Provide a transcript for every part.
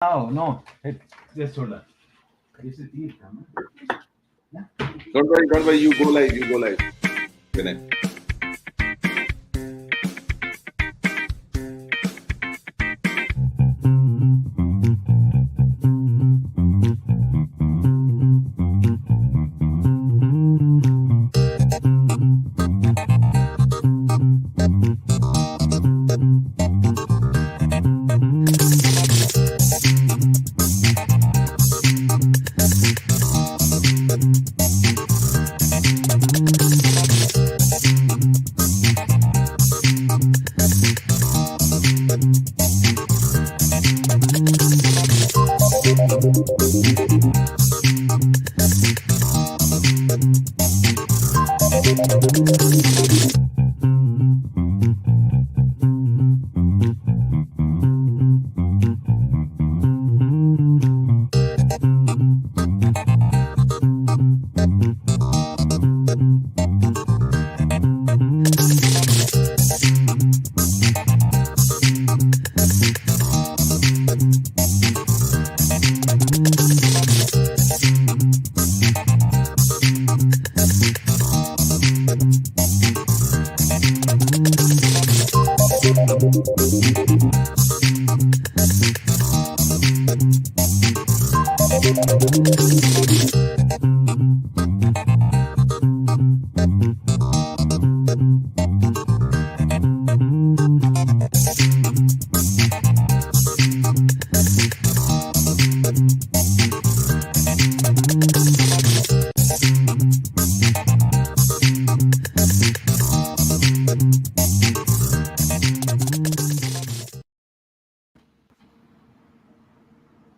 Oh, no. Just hold on. This is it, huh? Yeah. Don't worry, you go live, Vinay.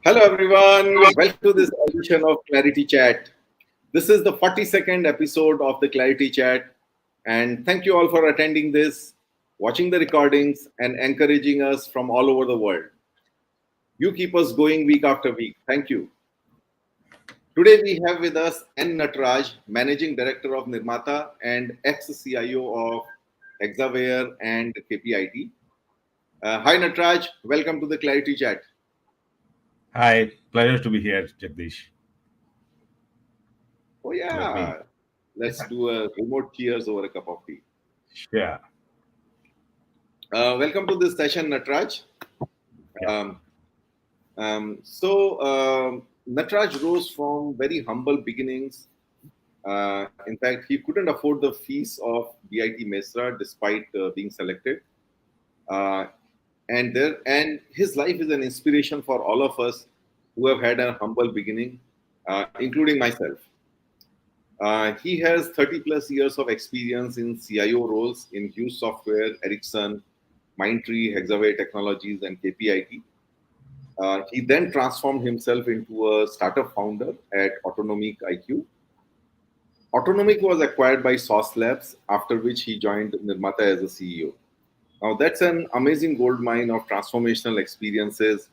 Hello, everyone. Welcome to this edition of ClarITea Chat. This is the 42nd episode of the ClarITea Chat. And thank you all for attending this, watching the recordings, and encouraging us from all over the world. You keep us going week after week. Thank you. Today, we have with us N. Nataraj, Managing Director of Nirmata and ex-CIO of Hexaware and KPIT. Hi, Nataraj. Welcome to the ClarITea Chat. Hi, pleasure to be here, Jagdish. Oh, Let me. yeah. Let's do a remote cheers over a cup of tea. Yeah. Welcome to this session, Nataraj. Yeah. Nataraj rose from very humble beginnings. In fact, he couldn't afford the fees of BIT Mesra despite being selected. And his life is an inspiration for all of us who have had a humble beginning, including myself. He has 30 plus years of experience in CIO roles in Hughes Software, Ericsson, Mindtree, Hexaware Technologies, and KPIT. He then transformed himself into a startup founder at AutonomIQ. AutonomIQ was acquired by Sauce Labs, after which he joined Nirmata as a CEO. Now, that's an amazing gold mine of transformational experiences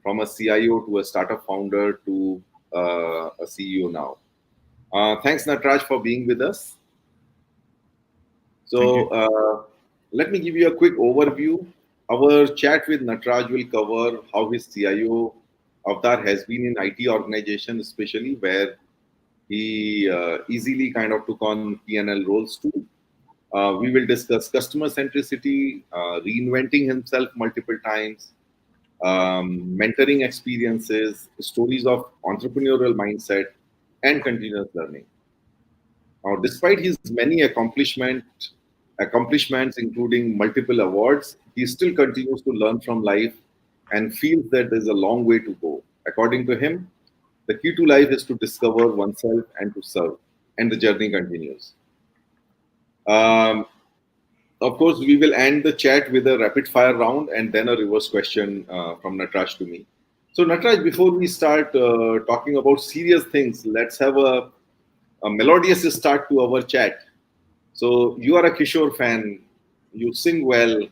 from a CIO to a startup founder to a CEO now. Thanks, Nataraj, for being with us. Thank you. Let me give you a quick overview. Our chat with Nataraj will cover how his CIO avatar has been in IT organization, especially where he easily kind of took on P&L roles too. We will discuss customer centricity, reinventing himself multiple times, mentoring experiences, stories of entrepreneurial mindset, and continuous learning. Now, despite his many accomplishments, including multiple awards, he still continues to learn from life and feels that there's a long way to go. According to him, the key to life is to discover oneself and to serve, and the journey continues. Um, of course, we will end the chat with a rapid fire round and then a reverse question from Nataraj to me. So, Nataraj, before we start talking about serious things, let's have a melodious start to our chat. So you are a Kishore fan, you sing well.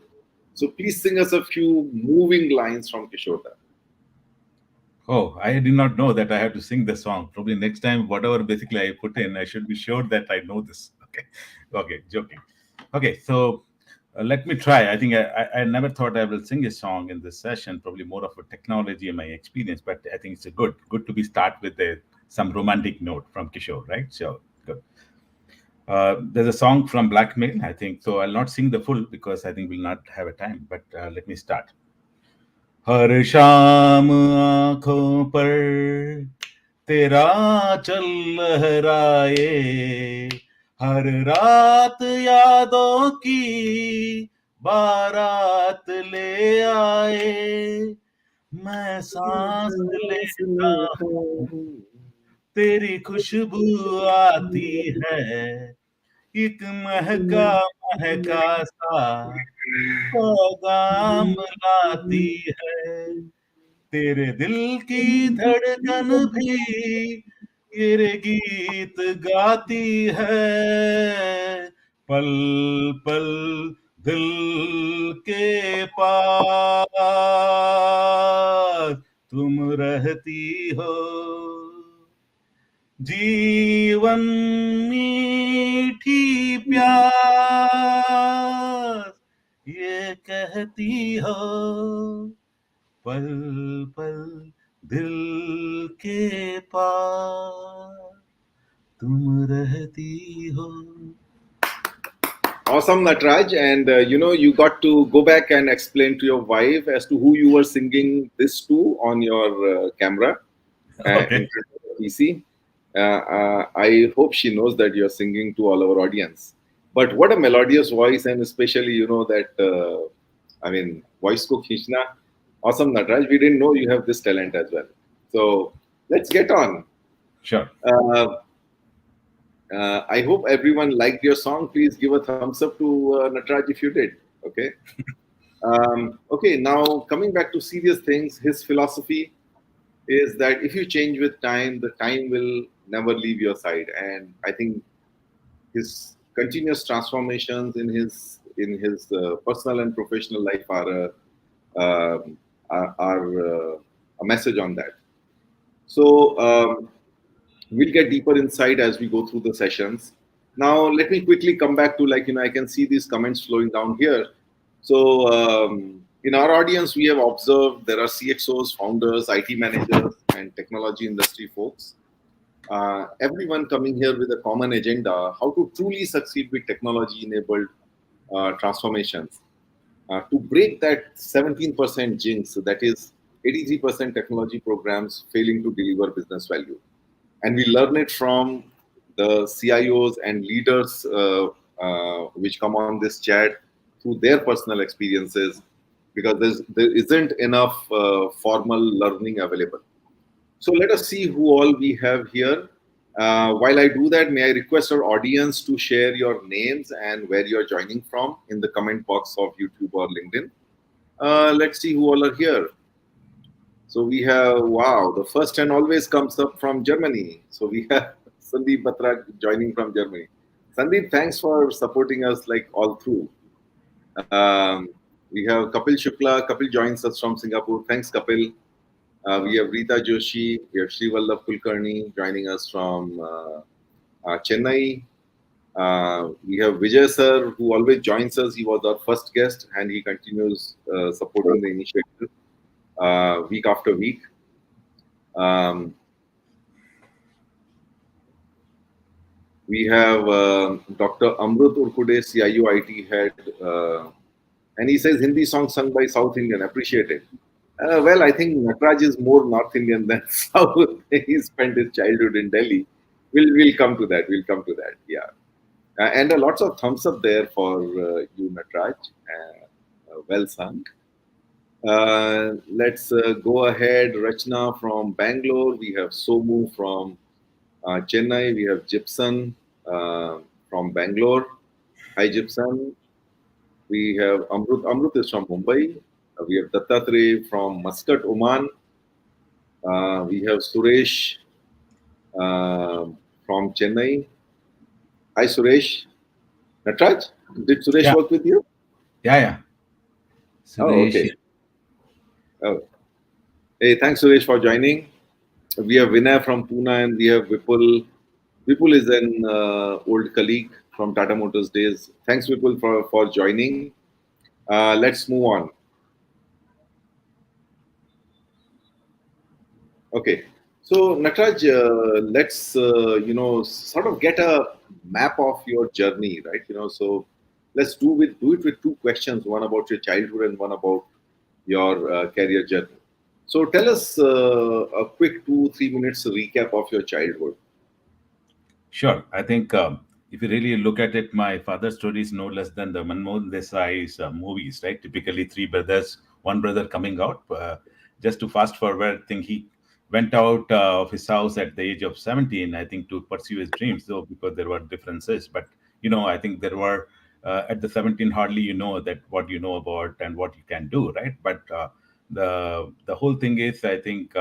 So please sing us a few moving lines from Kishore. Oh, I did not know that I have to sing the song. Probably next time, whatever basically I put in, I should be sure that I know this. Okay. Okay. Joking. Okay. So Let me try. I think I never thought I will sing a song in this session. Probably more of a technology in my experience, but I think it's a good to be start with some romantic note from Kishore, right? So good. There's a song from Blackmail, I think. So I'll not sing the full because I think we'll not have a time. But let me start. हर शाम आंखों पर तेरा चल लहराए, हर रात यादों की बारात ले आए, मैं सांस लेता हूँ तेरी खुशबू आती है, एक महका महका सा पैगाम लाती है, तेरे दिल की धड़कन भी तेरे गीत गाती है, पल पल दिल के पास तुम रहती हो, जीवन मीठी प्यास ये कहती हो, पल पल दिल के पास तुम रहती हो. Awesome, Nataraj. And you got to go back and explain to your wife as to who you were singing this to on your camera Okay. in front of the PC. I hope she knows that you're singing to all our audience. But what a melodious voice, and especially, that, voice ko khishna. Awesome, Nataraj. We didn't know you have this talent as well. So let's get on. Sure. Uh, I hope everyone liked your song. Please give a thumbs up to Nataraj if you did. Okay. Okay. Now coming back to serious things, his philosophy is that if you change with time, the time will never leave your side. And I think his continuous transformations in his personal and professional life um, are a message on that. So we'll get deeper insight as we go through the sessions. Now, let me quickly come back to, I can see these comments flowing down here. So, in our audience, we have observed there are CXOs, founders, IT managers, and technology industry folks. Everyone coming here with a common agenda: how to truly succeed with technology-enabled transformations. To break that 17% jinx, that is 83% technology programs failing to deliver business value, and we learn it from the CIOs and leaders which come on this chat through their personal experiences, because there isn't enough formal learning available. So let us see who all we have here. While I do that, may I request our audience to share your names and where you're joining from in the comment box of YouTube or LinkedIn. Let's see who all are here. So we have, wow, the first 10 always comes up from Germany. So we have Sandeep Batra joining from Germany. Sandeep, thanks for supporting us like all through. We have Kapil Shukla. Kapil joins us from Singapore. Thanks, Kapil. We have Rita Joshi. We have Sri Vallabh Kulkarni joining us from Chennai. We have Vijay sir, who always joins us. He was our first guest, and he continues supporting the initiative week after week. Um, we have Dr. Amrut Urkude, CIU IT head, and he says Hindi song sung by South Indian. Appreciate it. Well, I think Nataraj is more North Indian than South. He spent his childhood in Delhi. We'll come to that. We'll come to that. Yeah, and lots of thumbs up there for you, Nataraj. Well sung. Let's go ahead. Rachna from Bangalore. We have Somu from Chennai. We have Gibson from Bangalore. Hi, Gibson. We have Amrut. Amrut is from Mumbai. We have Dattatray from Muscat, Oman. We have Suresh uh, from Chennai. Hi, Suresh. Natraj, did Suresh Yeah. work with you? Yeah. Yeah. Oh, Suresh. okay. Oh. Hey, thanks, Suresh, for joining. We have Vinay from Pune, and we have Vipul. Vipul is an old colleague from Tata Motors days. Thanks, Vipul, for joining. Let's move on. Okay. So Nataraj, let's sort of get a map of your journey, right? So let's do it with two questions: one about your childhood and one about your career journey. So tell us a quick 2 3 minutes recap of your childhood. Sure. I think if you really look at it, my father's story is no less than the Manmohan Desai's movies, right? Typically, three brothers, one brother coming out. Just to fast forward, I think he went out of his house at the age of 17, I think, to pursue his dreams, though, because there were differences. But, I think there were, at the 17, hardly you know that what you know about and what you can do, right? But the whole thing is, I think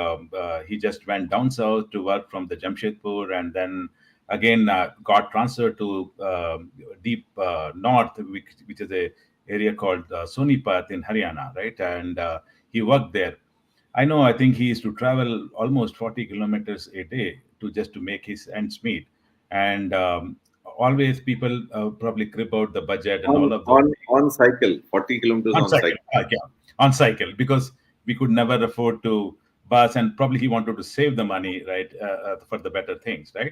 he just went down south to work from the Jamshedpur, and then again got transferred to deep north, which is a area called Sonipat in Haryana, right? And he worked there. I know. I think he used to travel almost 40 kilometers a day to make his ends meet, and always people probably crib out the budget and all On of those on things. on cycle, 40 kilometers On on cycle, cycle. yeah, on cycle, because we could never afford to bus, and probably he wanted to save the money, right, for the better things, right?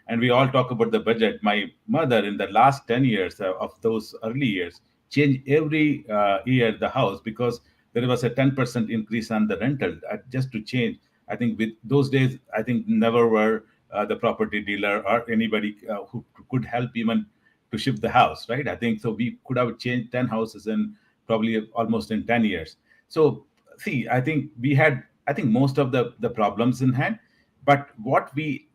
And we all talk about the budget. My mother, in the last 10 years of those early years, changed every year the house, because there was a 10% increase on the rental, just to change. I think with those days, I think never were the property dealer or anybody who could help even to shift the house, right? I think so. We could have changed 10 houses in probably almost in 10 years. So, see, I think we had, I think, most of the problems in hand. But what we,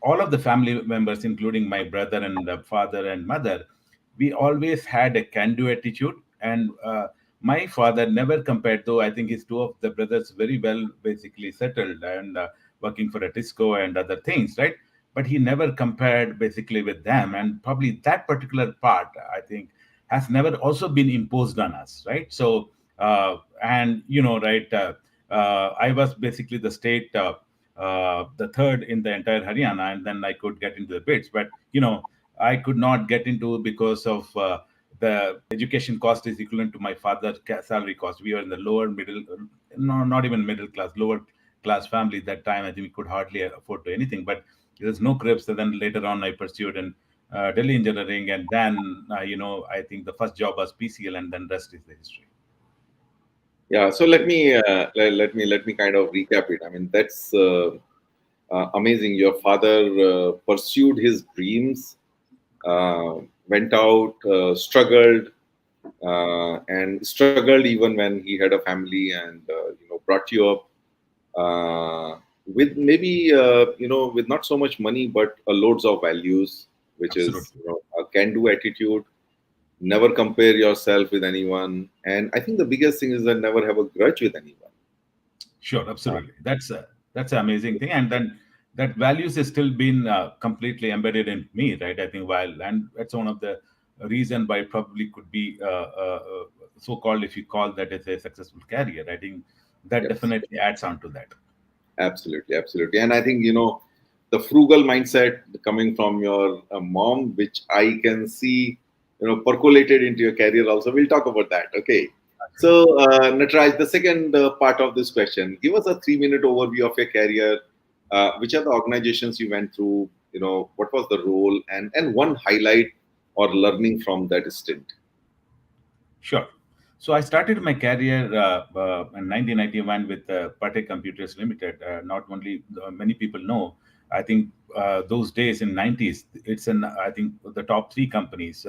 all of the family members, including my brother and father and mother, we always had a can-do attitude. And my father never compared, though I think his two of the brothers very well basically settled and working for a disco and other things, right? But he never compared basically with them, and probably that particular part, I think, has never also been imposed on us, right? So and right, I was basically the state the third in the entire Haryana, and then I could get into the bids. But I could not get into because of the education cost is equivalent to my father's salary cost. We were in the lower middle, no, not even middle class, lower class family that time. I think we could hardly afford to anything. But there's no cribs. And then later on, I pursued in Delhi engineering, and then I think the first job was PCL, and then rest is the history. Yeah. So let me kind of recap it. I mean, that's amazing. Your father pursued his dreams, went out, struggled, and struggled even when he had a family, and brought you up with maybe with not so much money, but loads of values, which is Absolutely. a can-do attitude. Never compare yourself with anyone, and I think the biggest thing is that never have a grudge with anyone. Sure, Uh, absolutely. That's an amazing thing, and then that values has still been completely embedded in me, right? I think while, and that's one of the reason why it probably could be so called, if you call that as a successful career. I think that yes, definitely adds on to that. absolutely, absolutely. And I think the frugal mindset coming from your mom, which I can see percolated into your career also. We'll talk about that. Okay. So, Nataraj, the second part of this question, give us a 3 minute overview of your career. Which are the organizations you went through? What was the role, and one highlight or learning from that stint? Sure. So I started my career in 1991 with Patek Computers Limited. Not only many people know, I think those days in 90s, it's in, I think, the top three companies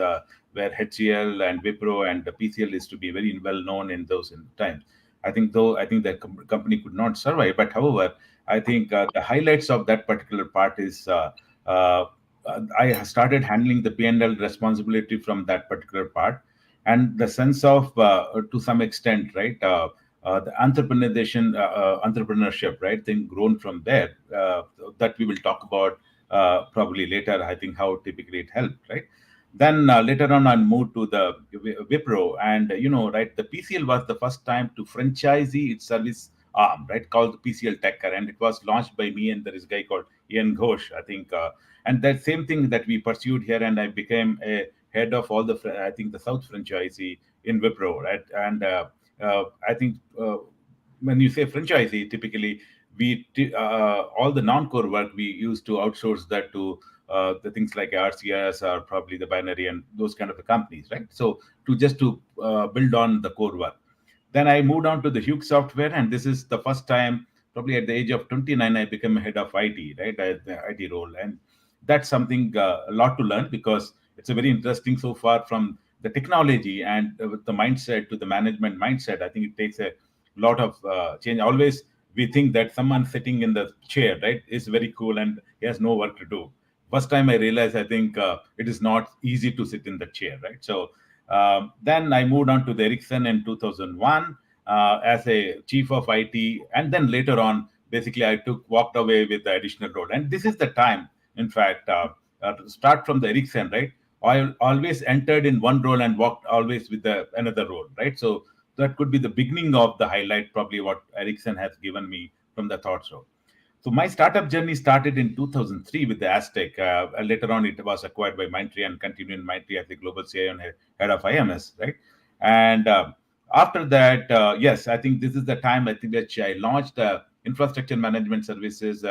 where HCL and Wipro and the PCL is to be very well known in those times. I think, though, I think the company could not survive. But however, I think the highlights of that particular part is uh, I started handling the P&L responsibility from that particular part, and the sense of to some extent, right, the entrepreneurship, right, thing grown from there, that we will talk about probably later. I think how typically it helped, right? Then later on I moved to the Wipro, and right, the PCL was the first time to franchisee its service arm, right, called the PCL Tecker, and it was launched by me and there is a guy called Ian Ghosh, I think, and that same thing that we pursued here, and I became a head of all the I think the South franchisee in Wipro, right? And I think when you say franchisee, typically all the non-core work we used to outsource that to the things like RCS or probably the binary and those kind of companies, right? So to build on the core work. Then I moved on to the Hughes Software, and this is the first time, probably at the age of 29, I became head of IT, right? The IT role, and that's something a lot to learn because it's a very interesting so far from the technology and with the mindset to the management mindset. I think it takes a lot of change. Always we think that someone sitting in the chair, right, is very cool and he has no work to do. First time I realized, I think it is not easy to sit in the chair, right? So then I moved on to the Ericsson in 2001 as a chief of IT, and then later on, basically, I walked away with the additional role. And this is the time, in fact, start from the Ericsson, right? I always entered in one role and walked always with another role, right? So that could be the beginning of the highlight, probably what Ericsson has given me from the thought show. So my startup journey started in 2003 with the Aztec. Later on, it was acquired by Mindtree and continued in Mindtree as the global CIO and head of IMS, right? And after that, yes, I think this is the time I think that I launched infrastructure management services.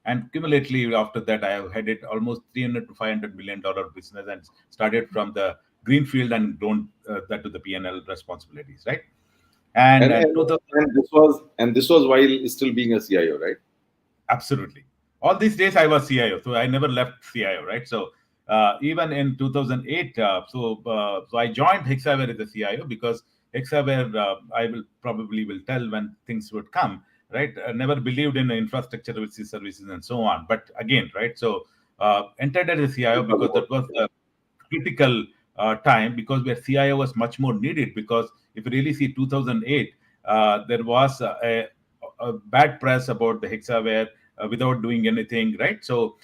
And cumulatively after that, I have headed almost 300 to $500 million business and started from the greenfield and grown that to the P&L responsibilities, right? And And, and 2000. and this was while still being a CIO, right? Absolutely. All these days I was CIO, so I never left CIO, right? So even in 2008, so I joined Hexaware as a CIO because Hexaware, I will probably will tell when things would come, right? Never believed in infrastructure services and so on. But again, right? So entered as a CIO because that was the critical time because where CIO was much more needed because if you really see 2008, there was a bad press about the Hexaware without doing anything, right? So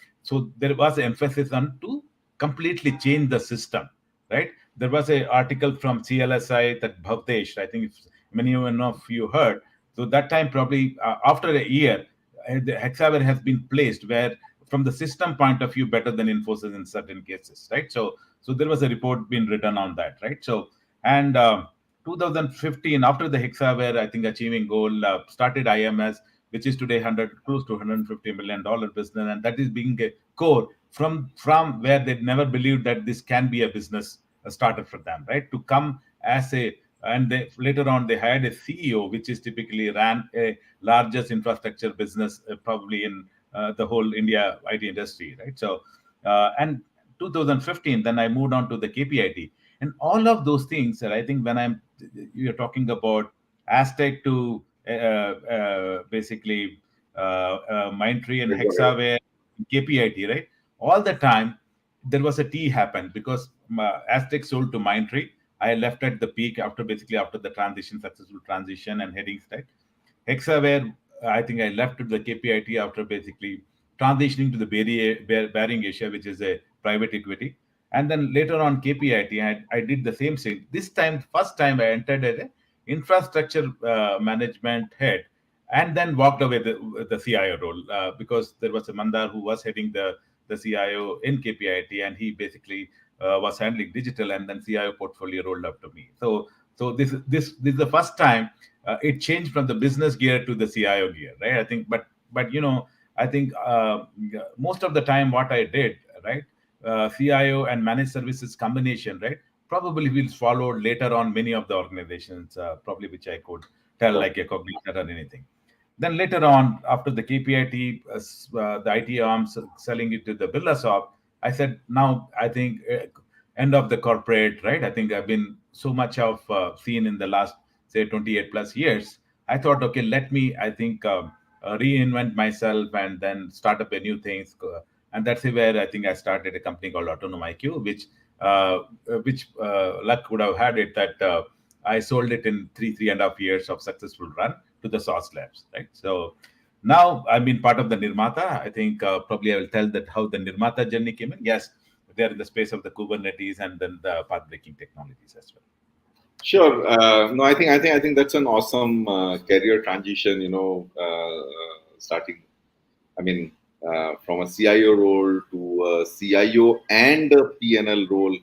there was an emphasis on to completely change the system, right? There was an article from CLSI that Bhavdesh, I think if many of you heard. So that time probably after a year, the Hexaware has been placed where from the system point of view better than Infosys in certain cases, right? So there was a report being written on that, right? So and 2015 after the Hexaware, I think achieving goal started IMS, which is today 100 close to $150 million business, and that is being a core from where they never believed that this can be a business started for them, right? To come as a and they, later on they hired a CEO, which is typically ran a largest infrastructure business probably in the whole India IT industry, right? So and 2015, then I moved on to the KPIT, and all of those things. I think when you're talking about Aztec to basically Mindtree and Hexaware, KPIT, right? All the time there was a T happened because Aztec sold to Mindtree. I left at the peak after basically after the successful transition and heading right. Hexaware, I think I left to the KPIT after basically transitioning to the Baring Asia, which is a private equity. And then later on KPIT, I did the same thing. This time, first time I entered as an infrastructure management head and then walked away with the CIO role because there was a Mandar who was heading the CIO in KPIT and he basically was handling digital and then CIO portfolio rolled up to me. So this is the first time it changed from the business gear to the CIO gear, right? I think, but I think most of the time what I did, right, CIO and managed services combination, right, probably will follow later on many of the organizations, probably which I could tell like a Cognizant or anything. Then later on, after the KPIT, the IT arms selling it to the Birlasoft, I said, now I think end of the corporate, right? I think I've been so much of seen in the last, say, 28 plus years. I thought, okay, let me, I think, reinvent myself and then start up a new things. And that's where I think I started a company called AutonomIQ, which luck would have had it that I sold it in 3.5 years of successful run to the Sauce Labs, right? So now I've been part of the Nirmata. I think probably I will tell that how the Nirmata journey came in. Yes, they're in the space of the Kubernetes and then the path breaking technologies as well. Sure. No, I think that's an awesome career transition. Starting. I mean, from a CIO role to a CIO and a PNL role,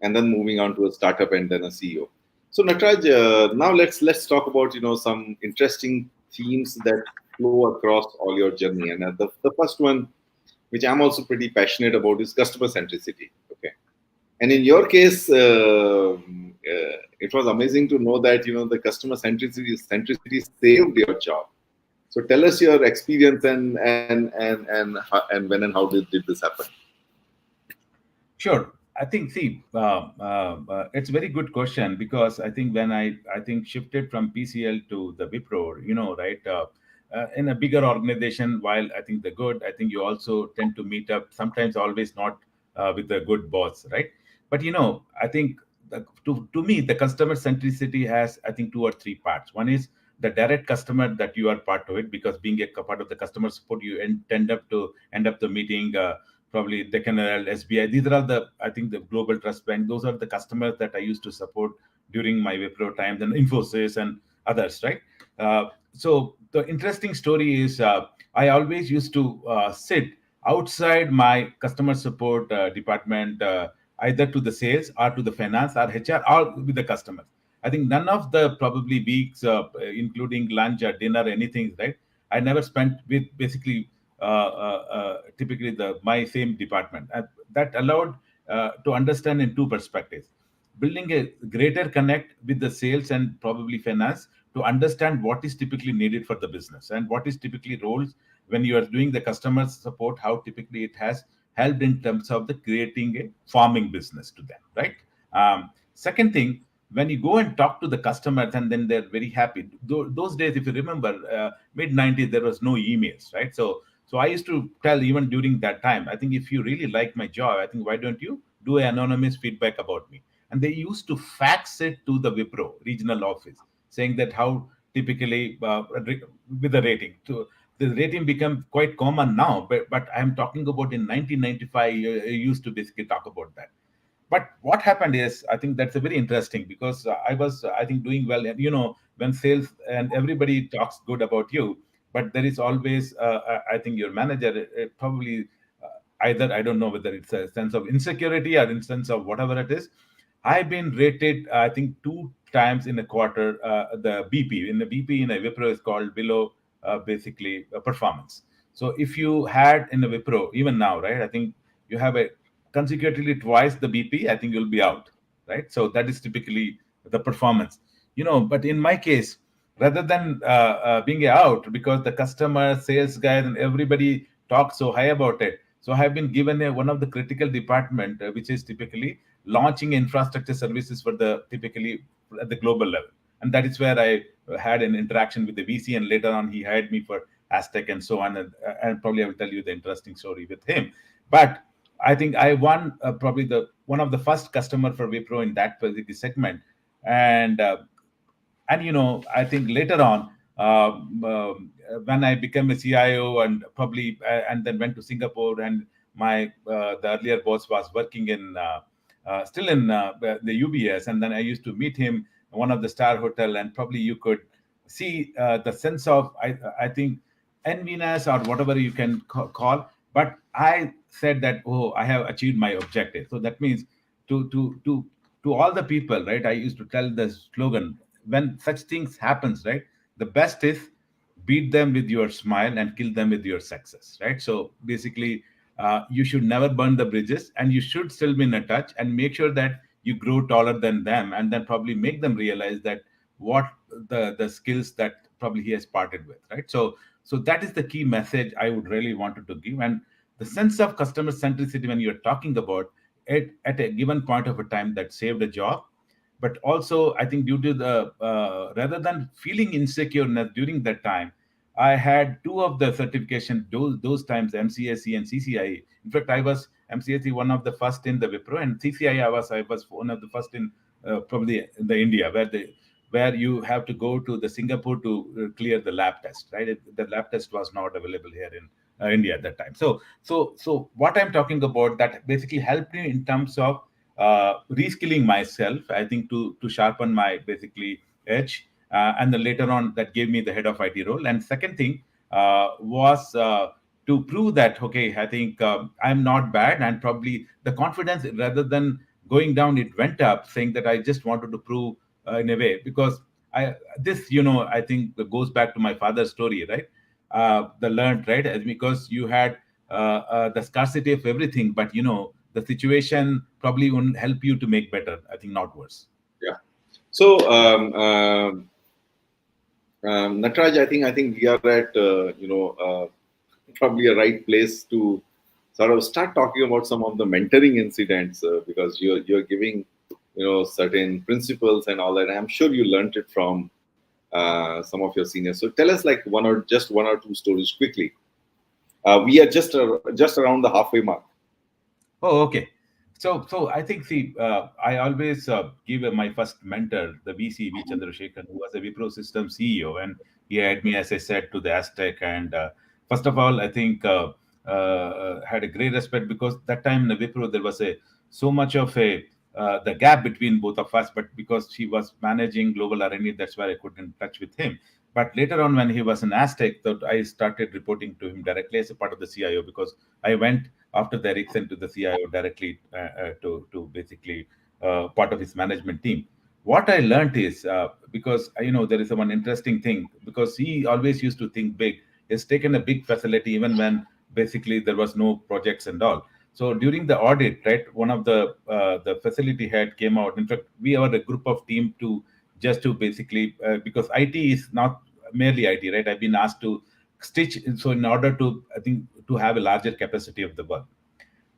and then moving on to a startup and then a CEO. So Nataraj, now let's talk about some interesting themes that flow across all your journey. And the first one, which I'm also pretty passionate about, is customer centricity. Okay, and in your case, it was amazing to know that the customer centricity saved your job. So tell us your experience and when and how did this happen? Sure. I think, see, it's a very good question because I think when I think shifted from PCL to the Wipro, right, in a bigger organization, while I think the good, I think you also tend to meet up, sometimes always not with the good boss, right? But, I think to me, the customer centricity has, I think, two or three parts. One is the direct customer that you are part of it, because being a part of the customer support, you end up the meeting. Probably Deccan Herald, SBI. These are all the, I think, the Global Trust Bank. Those are the customers that I used to support during my Wipro times, and Infosys and others, right? So the interesting story is I always used to sit outside my customer support department, either to the sales or to the finance or HR or with the customers. I think none of the probably weeks, including lunch or dinner, anything, right? I never spent with basically typically the my same department. That allowed to understand in two perspectives, building a greater connect with the sales and probably finance to understand what is typically needed for the business and what is typically roles when you are doing the customer support, how typically it has helped in terms of the creating a farming business to them, right? Second thing, when you go and talk to the customers and then they're very happy. Those days, if you remember, mid 90s, there was no emails, right? So I used to tell even during that time, I think if you really like my job, I think why don't you do an anonymous feedback about me? And they used to fax it to the Wipro regional office, saying that how typically with the rating. The rating become quite common now, but I'm talking about in 1995. I used to basically talk about that. But what happened is, I think that's a very interesting because I was, I think, doing well. And when sales and everybody talks good about you, but there is always, I think, your manager probably either, I don't know whether it's a sense of insecurity or in sense of whatever it is. I've been rated, I think, two times in a quarter. The BP in the BP in a Wipro is called below, basically performance. So if you had in a Wipro, even now, right? I think you have a consecutively twice the BP, I think you'll be out, right? So that is typically the performance, But in my case, rather than being out because the customer, sales guys, and everybody talks so high about it, so I have been given one of the critical department, which is typically launching infrastructure services for the typically at the global level, and that is where I had an interaction with the VC, and later on he hired me for Aztec and so on, and probably I will tell you the interesting story with him. But I think I won probably the one of the first customer for Wipro in that particular segment, and I think later on, when I became a CIO and probably and then went to Singapore, and my the earlier boss was working in still in the UBS, and then I used to meet him in one of the star hotel, and probably you could see the sense of I think enviness or whatever you can call. But I said that, oh, I have achieved my objective. So that means to to to to all the people, right? I used to tell the slogan, when such things happens, right? The best is beat them with your smile and kill them with your success, right? So basically, you should never burn the bridges, and you should still be in a touch and make sure that you grow taller than them, and then probably make them realize that what the skills that probably he has parted with, right? So that is the key message I would really wanted to give. And the sense of customer centricity when you're talking about it at a given point of a time that saved a job, but also I think due to the rather than feeling insecureness during that time, I had two of the certification those times, MCSE and CCIE. In fact, I was MCSE one of the first in the Wipro, and CCIE I was one of the first in probably in the India, where you have to go to the Singapore to clear the lab test, right? The lab test was not available here in India at that time. So what I'm talking about, that basically helped me in terms of reskilling myself, I think, to sharpen my basically edge, and then later on that gave me the head of IT role. And second thing was to prove that, okay, I think I'm not bad, and probably the confidence rather than going down, it went up, saying that I just wanted to prove in a way, because this, I think goes back to my father's story, right? The learned, right? Because you had the scarcity of everything, but the situation probably wouldn't help you to make better. I think not worse. Yeah. So, Nataraj, I think we are at probably a right place to sort of start talking about some of the mentoring incidents, because you're giving certain principles and all that. I'm sure you learned it from some of your seniors. So tell us like one or two stories quickly. We are just around the halfway mark. Oh, okay. So I think, see, I always give my first mentor, the VC, V. Chandrasekhan, who was a Wipro System CEO, and he had me, as I said, to the Aztec. And first of all, I think had a great respect, because that time in the Wipro there was a so much of a the gap between both of us. But because he was managing global R&D, that's why I couldn't touch with him. But later on, when he was in Aztec, that I started reporting to him directly as a part of the CIO, because I went after the Ericsson to the CIO directly to basically part of his management team. What I learned is, because there is one interesting thing, because he always used to think big. He's taken a big facility even when basically there was no projects and all. So during the audit, right, one of the facility head came out. In fact, we are a group of team to just to basically because IT is not merely IT, right? I've been asked to stitch, so in order to, I think, to have a larger capacity of the work.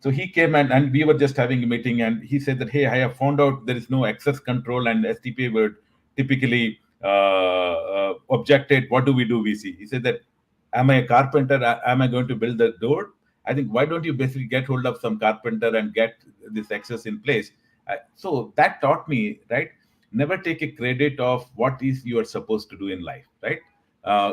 So he came, and we were just having a meeting, and he said that, hey, I have found out there is no access control, and STP would typically objected. What do we do, VC? He said that, am I a carpenter? Am I going to build the door? I think, why don't you basically get hold of some carpenter and get this access in place? So that taught me, right? Never take a credit of what is you are supposed to do in life, right?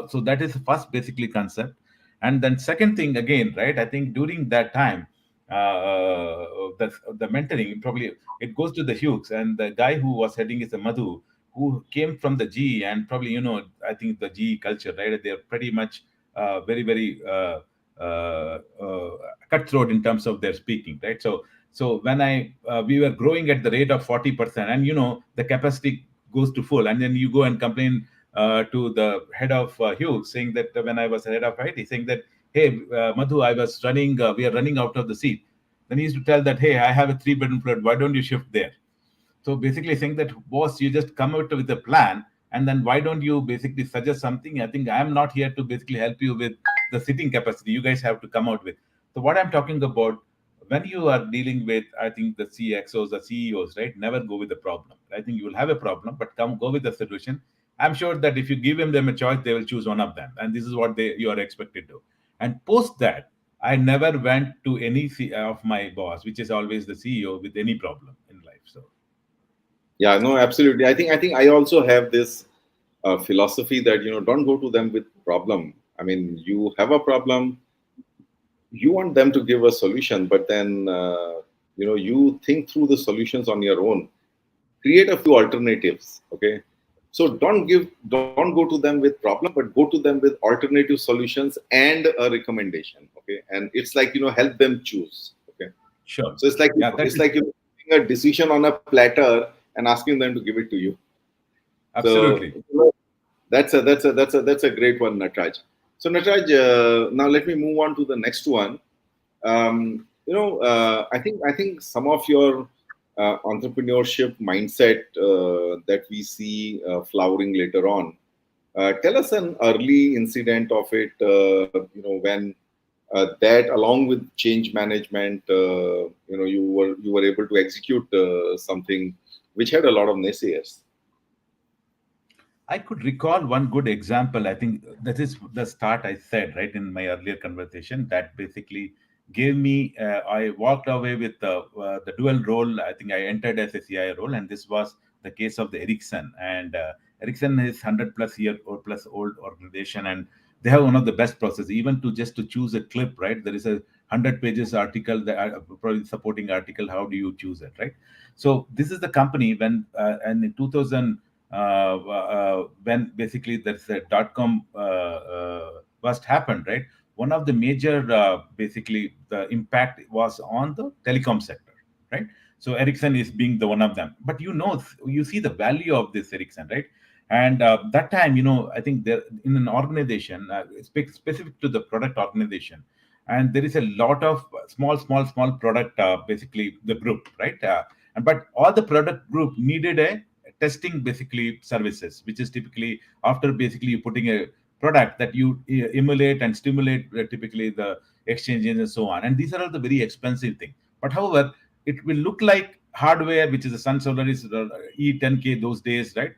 So that is the first basically concept. And then second thing again, right? I think during that time, the mentoring, probably it goes to the Hughes, and the guy who was heading is a Madhu, who came from the GE. And probably I think the GE culture, right? They're pretty much very very cutthroat in terms of their speaking, right? So when I we were growing at the rate of 40%, and the capacity goes to full, and then you go and complain to the head of Hughes, saying that when I was head of IT, saying that, hey, Madhu, we are running out of the seat. Then he used to tell that, hey, I have a 3 bedroom flat. Why don't you shift there? So basically saying that, boss, you just come out with a plan, and then why don't you basically suggest something? I think I'm not here to basically help you with the sitting capacity. You guys have to come out with. So what I'm talking about, when you are dealing with, I think, the CXOs, the CEOs, right? Never go with the problem. I think you will have a problem, but go with the solution. I'm sure that if you give them a choice, they will choose one of them, and this is what you are expected to. And post that, I never went to any of my boss, which is always the CEO, with any problem in life. So. Yeah, no, absolutely. I think I also have this philosophy that don't go to them with problem. I mean, you have a problem, you want them to give a solution, but then you think through the solutions on your own, create a few alternatives. Okay, so don't go to them with problem, but go to them with alternative solutions and a recommendation. Okay, and it's like help them choose. Okay, Sure. so it's like Yeah, that it's is like you're putting a decision on a platter and asking them to give it to you. So absolutely. that's a great one, Nataraj. So Nataraj, now let me move on to the next one. I think some of your entrepreneurship mindset that we see flowering later on. Tell us an early incident of it. When that, along with change management, you were able to execute something which had a lot of naysayers. I could recall one good example. I think that is the start I said, right, in my earlier conversation, that basically gave me, I walked away with the dual role. I think I entered as a CIO role, and this was the case of the Ericsson. And Ericsson is 100 plus year or plus old organization, and they have one of the best processes, even to just to choose a clip, right? There is a 100 pages article, that probably supporting article. How do you choose it, right? So this is the company and in 2000, when basically there's a dot-com bust happened, right? One of the major, basically, the impact was on the telecom sector, right? So Ericsson is being the one of them. But you see the value of this Ericsson, right? And that time, I think there in an organization, specific to the product organization, and there is a lot of small product, basically the group, right? But all the product group needed a testing basically services, which is typically after basically you putting a product that you emulate and stimulate typically the exchanges and so on. And these are all the very expensive thing. But however, it will look like hardware, which is a Sun Solaris E10K those days, right?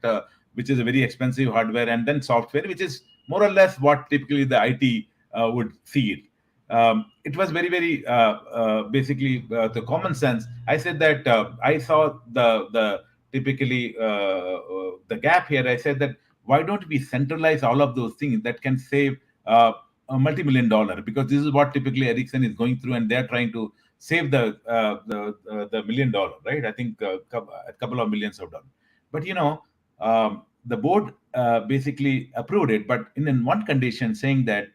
Which is a very expensive hardware, and then software, which is more or less what typically the IT would see it. It was very basically the common sense. I said that I saw the typically the gap here. I said that why don't we centralize all of those things that can save a multi-million-dollar, because this is what typically Ericsson is going through, and they're trying to save the $1 million, right? I think a couple of millions of dollars. But the board basically approved it, but in one condition, saying that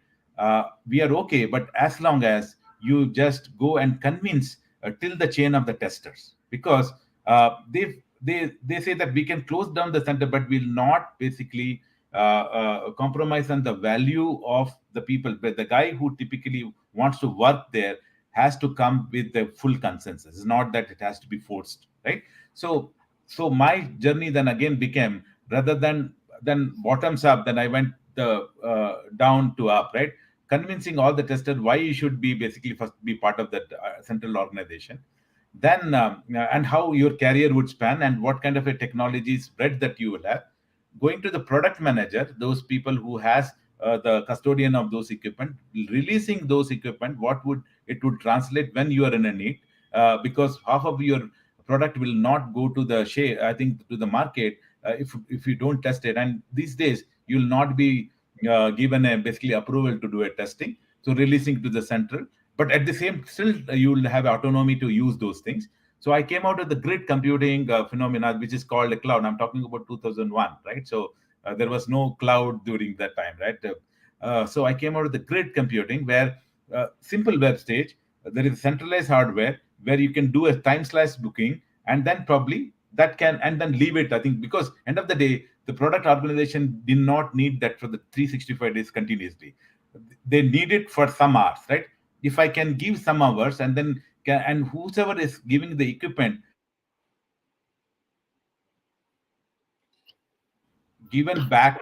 we are okay, but as long as you just go and convince till the chain of the testers, because they say that we can close down the center, but will not basically compromise on the value of the people. But the guy who typically wants to work there has to come with the full consensus. It's not that it has to be forced, right? So my journey then again became, rather than bottoms up, then I went the down to up, right? Convincing all the testers why you should be basically first be part of that central organization, then and how your career would span and what kind of a technology spread that you will have. Going to the product manager, those people who has the custodian of those equipment, releasing those equipment, what would it would translate when you are in a need, because half of your product will not go to the share, I think, to the market if you don't test it. And these days you will not be given a basically approval to do a testing, so releasing to the central. But at the same, still you will have autonomy to use those things. So I came out of the grid computing phenomena, which is called a cloud. I'm talking about 2001, right? So there was no cloud during that time, right? So I came out of the grid computing, where simple web stage, there is centralized hardware where you can do a time slice booking, and then probably that can, and then leave it. I think because end of the day, the product organization did not need that for the 365 days continuously. They need it for some hours, right? If I can give some hours, and then and whoever is giving the equipment given back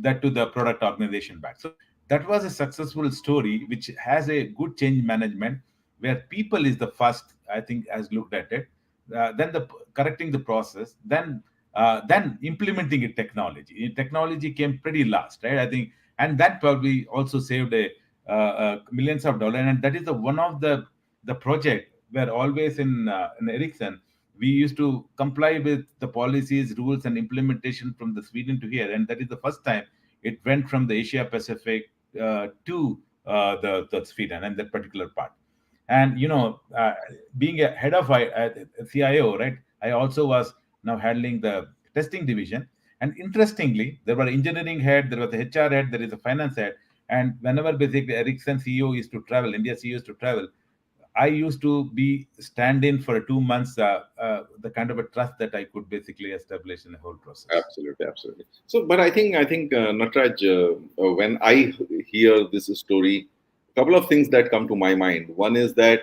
that to the product organization back. So that was a successful story which has a good change management, where people is the first, I think, has looked at it, then the correcting the process, then implementing it. Technology came pretty last, right? I think. And that probably also saved a millions of dollars. And that is the one of the project where always in Ericsson, we used to comply with the policies, rules, and implementation from the Sweden to here, and that is the first time it went from the Asia Pacific to the Sweden and that particular part. And being a head of CIO, right? I also was now handling the testing division. And interestingly, there were engineering head, there was a HR head, there is a finance head, and whenever basically Ericsson CEO is to travel, India CEO is to travel, I used to be stand in for 2 months, the kind of a trust that I could basically establish in the whole process. Absolutely, absolutely. So, but I think Nataraj, when I hear this story, a couple of things that come to my mind. One is that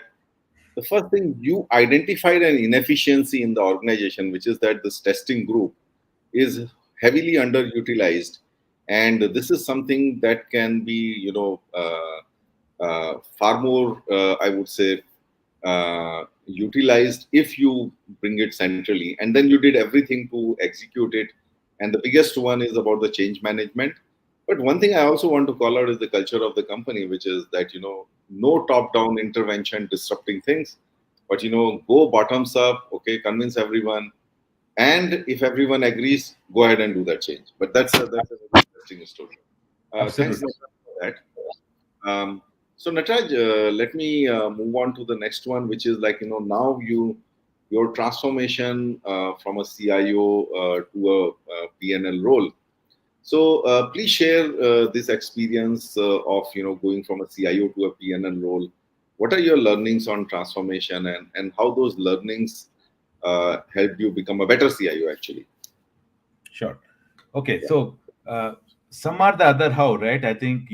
the first thing, you identified an inefficiency in the organization, which is that this testing group is heavily underutilized, and this is something that can be, far more, I would say, utilized if you bring it centrally, and then you did everything to execute it. And the biggest one is about the change management. But one thing I also want to call out is the culture of the company, which is that, no top-down intervention disrupting things, but, go bottoms up, okay, convince everyone, and if everyone agrees, go ahead and do that change. But that's a very interesting story. Thanks Absolutely. for that. So Nataraj, let me move on to the next one, which is like, now your transformation from a CIO to a PNL role. So please share this experience of, going from a CIO to a PNL role. what are your learnings on transformation, and how those learnings helped you become a better CIO actually? Sure. Okay, Yeah. so some are the other how, right? I think,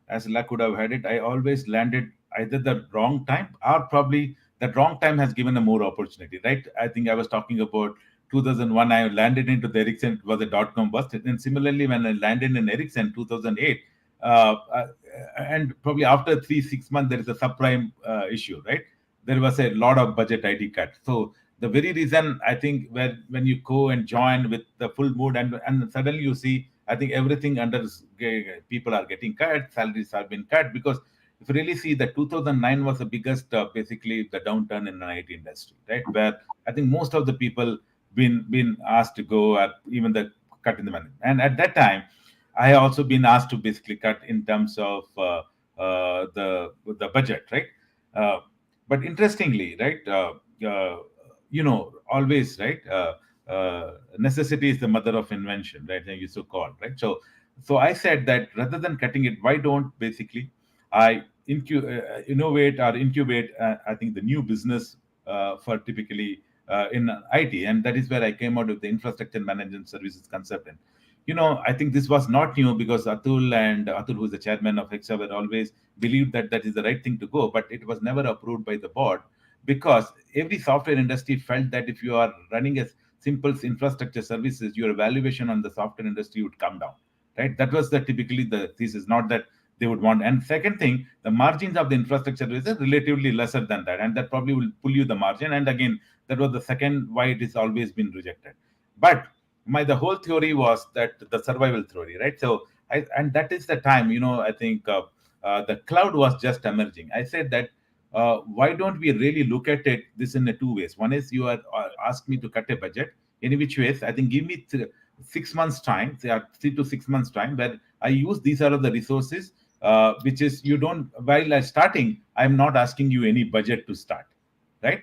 as luck would have had it, I always landed either the wrong time or probably that wrong time has given a more opportunity, right? I think I was talking about 2001, I landed into the Ericsson, it was a dot-com bust. And similarly, when I landed in Ericsson 2008, and probably after 6 months, there is a subprime issue, right? There was a lot of budget ID cut. So the very reason I think when you go and join with the full mood and suddenly you see, I think everything people are getting cut, salaries have been cut, because if you really see, the 2009 was the biggest basically the downturn in the IT industry, right, where I think most of the people been asked to go, at even the cut in the money. And at that time I also been asked to basically cut in terms of the budget, right? uh, but interestingly, right, always, right, necessity is the mother of invention, right? You so called, right? So I said that rather than cutting it, why don't basically I innovate or incubate, I think, the new business for typically in IT, and that is where I came out with the infrastructure management services concept. And I think this was not new, because Atul, who is the chairman of Hexaware, always believed that that is the right thing to go, but it was never approved by the board, because every software industry felt that if you are running a simple infrastructure services, your valuation on the software industry would come down, right? That was the typically the thesis, not that they would want. And second thing, the margins of the infrastructure is relatively lesser than that, and that probably will pull you the margin. And again, that was the second why it is always been rejected. But the whole theory was that the survival theory, right? And that is the time, I think the cloud was just emerging. I said that why don't we really look at it this in a two ways? One is you are asked me to cut a budget in which ways, I think, give me 6 months time, say 3 to 6 months time, where I use these are the resources, which is you don't, while I starting, I'm not asking you any budget to start, right?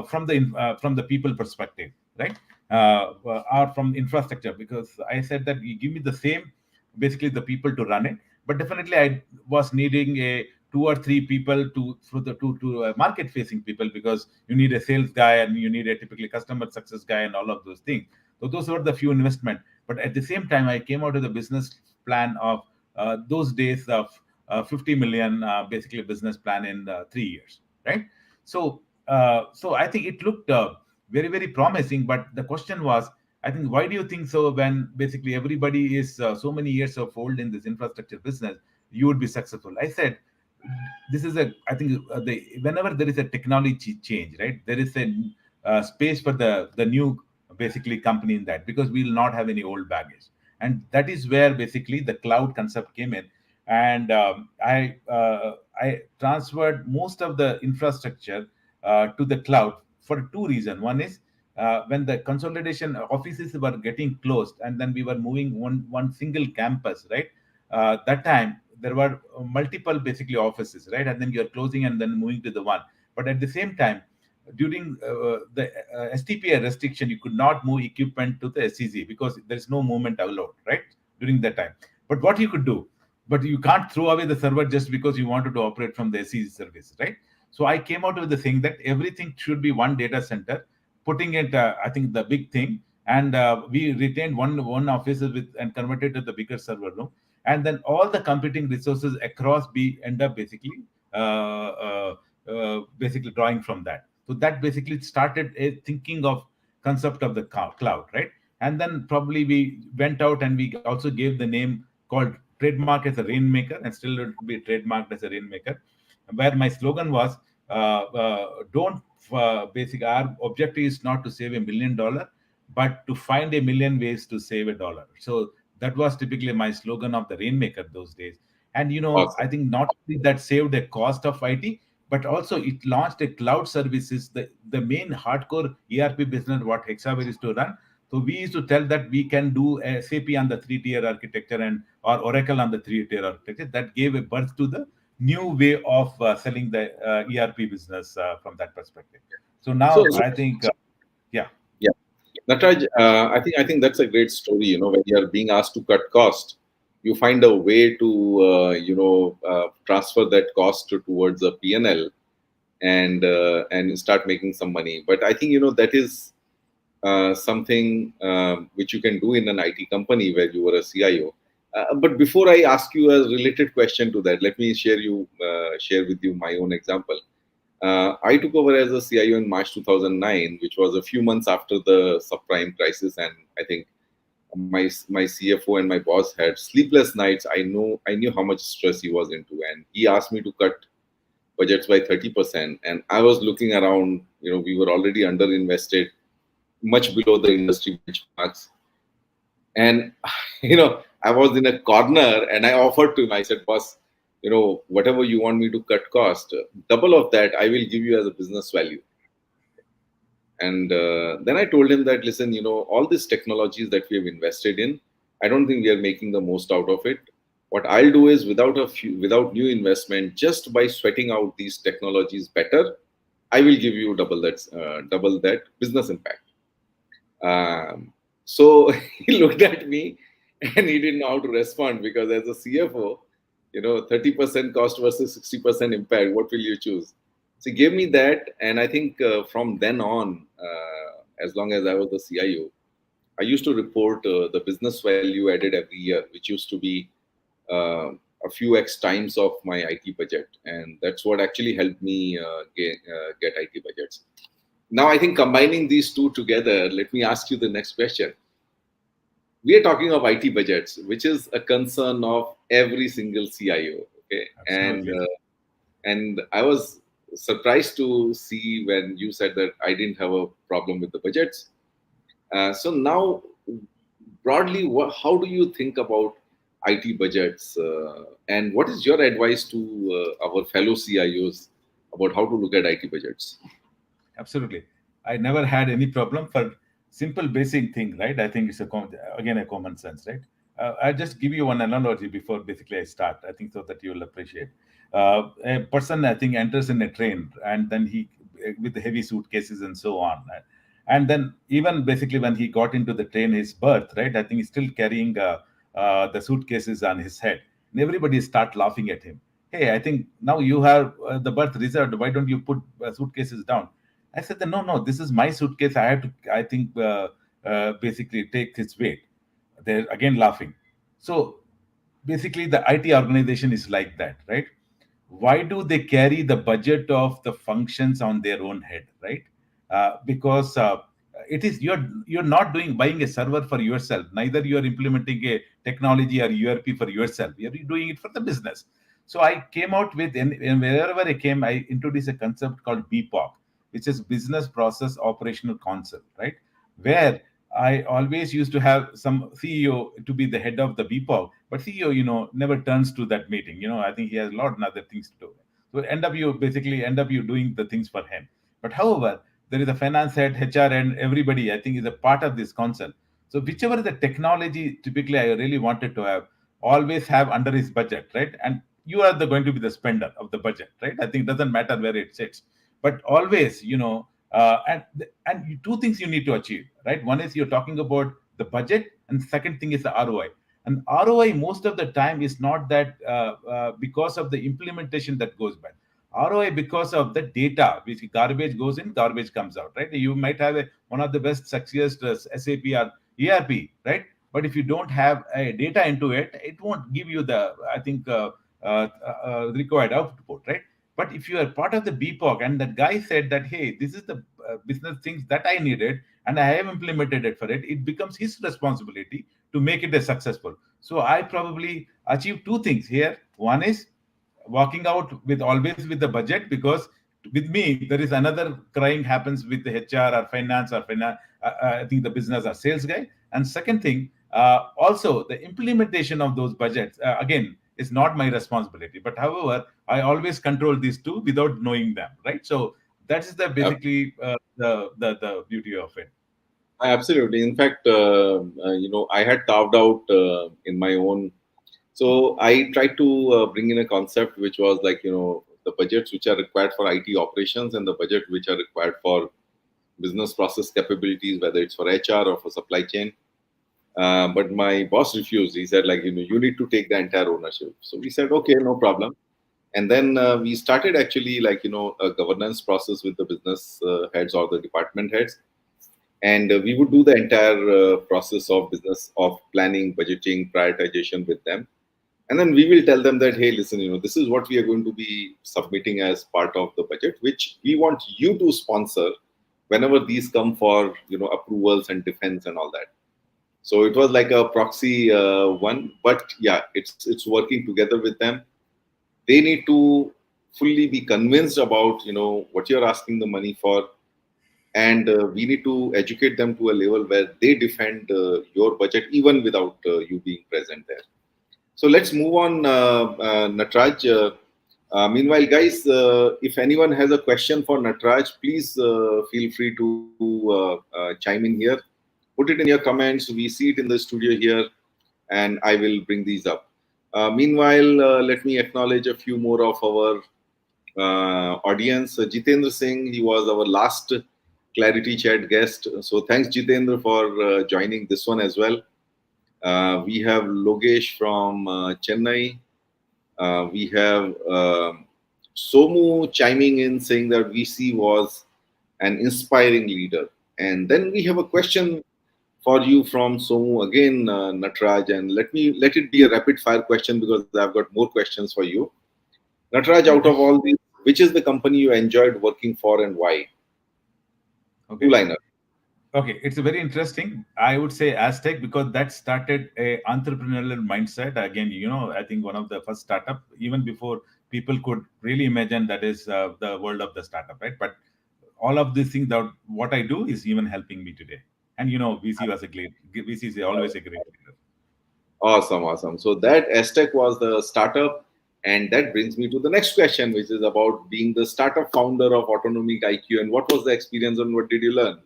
From the people perspective, right? Or from infrastructure, because I said that you give me the same, basically the people to run it, but definitely I was needing a two or three people to through the to market facing people, because you need a sales guy and you need a typically customer success guy and all of those things. So those were the few investment. But at the same time, I came out with a business plan of those days of 50 million, basically business plan in 3 years, right? So I think it looked very, very promising. But the question was, I think, why do you think so? When basically everybody is so many years of old in this infrastructure business, you would be successful. I said, this is a, I think, whenever there is a technology change, right, there is a space for the new basically company in that, because we will not have any old baggage. And that is where basically the cloud concept came in. And I transferred most of the infrastructure to the cloud for two reasons. One is when the consolidation offices were getting closed, and then we were moving one single campus, right? That time there were multiple basically offices, right? And then you're closing and then moving to the one. But at the same time, during the STPA restriction, you could not move equipment to the SCZ because there's no movement allowed, right? During that time. But what you could do, but you can't throw away the server just because you wanted to operate from the SCZ service, right? So I came out with the thing that everything should be one data center, putting it, I think, the big thing. And we retained one office with and converted to the bigger server room, and then all the computing resources across be end up basically basically drawing from that. So that basically started a thinking of concept of the cloud, right? And then probably we went out and we also gave the name called trademark as a rainmaker, and still it will be trademarked as a rainmaker, where my slogan was don't basic our objective is not to save $1 million, but to find a million ways to save $1. So that was typically my slogan of the rainmaker those days. And I Awesome. think not only that saved the cost of IT, but also it launched a cloud services, the main hardcore ERP business what Hexaware is to run. So we used to tell that we can do SAP on the three-tier architecture and or Oracle on the three-tier architecture. That gave a birth to the new way of selling the ERP business from that perspective. So So, now I think, yeah. yeah, Nataraj, I think that's a great story. When you are being asked to cut cost, you find a way to transfer that cost towards a P&L, and start making some money. But I think that is something which you can do in an IT company where you were a CIO. But before I ask you a related question to that, let me share with you my own example. I took over as a CIO in March 2009, which was a few months after the subprime crisis, and I think my CFO and my boss had sleepless nights. I knew how much stress he was into, and he asked me to cut budgets by 30%. And I was looking around. We were already underinvested, much below the industry benchmarks, and I was in a corner, and I offered to him. I said, boss, whatever you want me to cut cost, double of that I will give you as a business value. And then I told him that, listen, all these technologies that we have invested in, I don't think we are making the most out of it. What I'll do is, without new investment, just by sweating out these technologies better, I will give you double that business impact. So he looked at me and he didn't know how to respond, because as a CFO, 30% cost versus 60% impact, what will you choose? So he gave me that, and I think from then on, as long as I was the CIO, I used to report the business value added every year, which used to be a few X times of my IT budget, and that's what actually helped me get IT budgets. Now, I think combining these two together, let me ask you the next question. We are talking of IT budgets, which is a concern of every single CIO. Okay, Absolutely. and I was surprised to see when you said that I didn't have a problem with the budgets. So now, broadly, how do you think about IT budgets, and what is your advice to our fellow CIOs about how to look at IT budgets? Absolutely. I never had any problem for simple basic thing, right? I think it's again a common sense, right? I'll just give you one analogy before basically I start. I think so that you will appreciate. A person I think enters in a train, and then he with the heavy suitcases and so on, and then even basically when he got into the train, his berth, right? I think he's still carrying the suitcases on his head, and everybody start laughing at him. Hey, I think now you have the berth reserved. Why don't you put suitcases down? I said, no, no, this is my suitcase. I have to, I think, basically take its weight. They're again laughing. So basically, the IT organization is like that, right? Why do they carry the budget of the functions on their own head, right? Because it is you're not doing buying a server for yourself. Neither you are implementing a technology or ERP for yourself. You're doing it for the business. So I came out with, and wherever I came, I introduced a concept called BPOC, which is Business Process Operational Concept, right? Where I always used to have some CEO to be the head of the BPOC, but CEO, never turns to that meeting. I think he has a lot of other things to do. So end up you doing the things for him. But however, there is a finance head, HR, and everybody, I think, is a part of this concept. So whichever the technology typically I really wanted to have, always have under his budget, right? And you are going to be the spender of the budget, right? I think it doesn't matter where it sits, but always, and two things you need to achieve, right? One is you're talking about the budget, and second thing is the ROI. And ROI most of the time is not that because of the implementation that goes bad. ROI because of the data, which garbage goes in, garbage comes out, right? You might have one of the best success SAP or ERP, right? But if you don't have data into it, it won't give you the, I think, required output, right? But if you are part of the BPOC, and that guy said that, hey, this is the business things that I needed, and I have implemented it for it, it becomes his responsibility to make it a successful. So I probably achieved two things here. One is walking out with always with the budget, because with me there is another crying happens with the HR or finance, I think the business or sales guy. And second thing, also the implementation of those budgets again is not my responsibility, but however I always control these two without knowing them, right? So that is the basically the beauty of it. Absolutely. In fact, I had carved out in my own. So I tried to bring in a concept which was like, the budgets which are required for IT operations and the budget which are required for business process capabilities, whether it's for HR or for supply chain. But my boss refused. He said, like, you need to take the entire ownership. So we said, okay, no problem. And then we started actually, like, a governance process with the business heads or the department heads. And we would do the entire process of business, of planning, budgeting, prioritization with them. And then we will tell them that, hey, listen, this is what we are going to be submitting as part of the budget, which we want you to sponsor whenever these come for, approvals and defense and all that. So it was like a proxy one, but yeah, it's working together with them. They need to fully be convinced about what you're asking the money for, and we need to educate them to a level where they defend your budget even without you being present there. So let's move on, Nataraj. Meanwhile, guys, if anyone has a question for Nataraj, please feel free to chime in here. Put it in your comments. We see it in the studio here, and I will bring these up. Meanwhile, let me acknowledge a few more of our audience. Jitendra Singh, he was our last ClarITea Chat guest. So thanks, Jitendra, for joining this one as well. We have Logesh from Chennai. We have Somu chiming in saying that VC was an inspiring leader. And then we have a question for you from Somu again, Nataraj. And let it be a rapid fire question because I've got more questions for you. Nataraj, out Okay. of all these, which is the company you enjoyed working for and why? Two Okay. liner. Okay, it's a very interesting. I would say Aztec because that started a entrepreneurial mindset. Again, I think one of the first startup, even before people could really imagine that is the world of the startup, right? But all of these things that what I do is even helping me today. And VC was a great. VC is always a great leader. Awesome, awesome. So that Aztec was the startup. And that brings me to the next question, which is about being the startup founder of AutonomIQ. And what was the experience and what did you learn?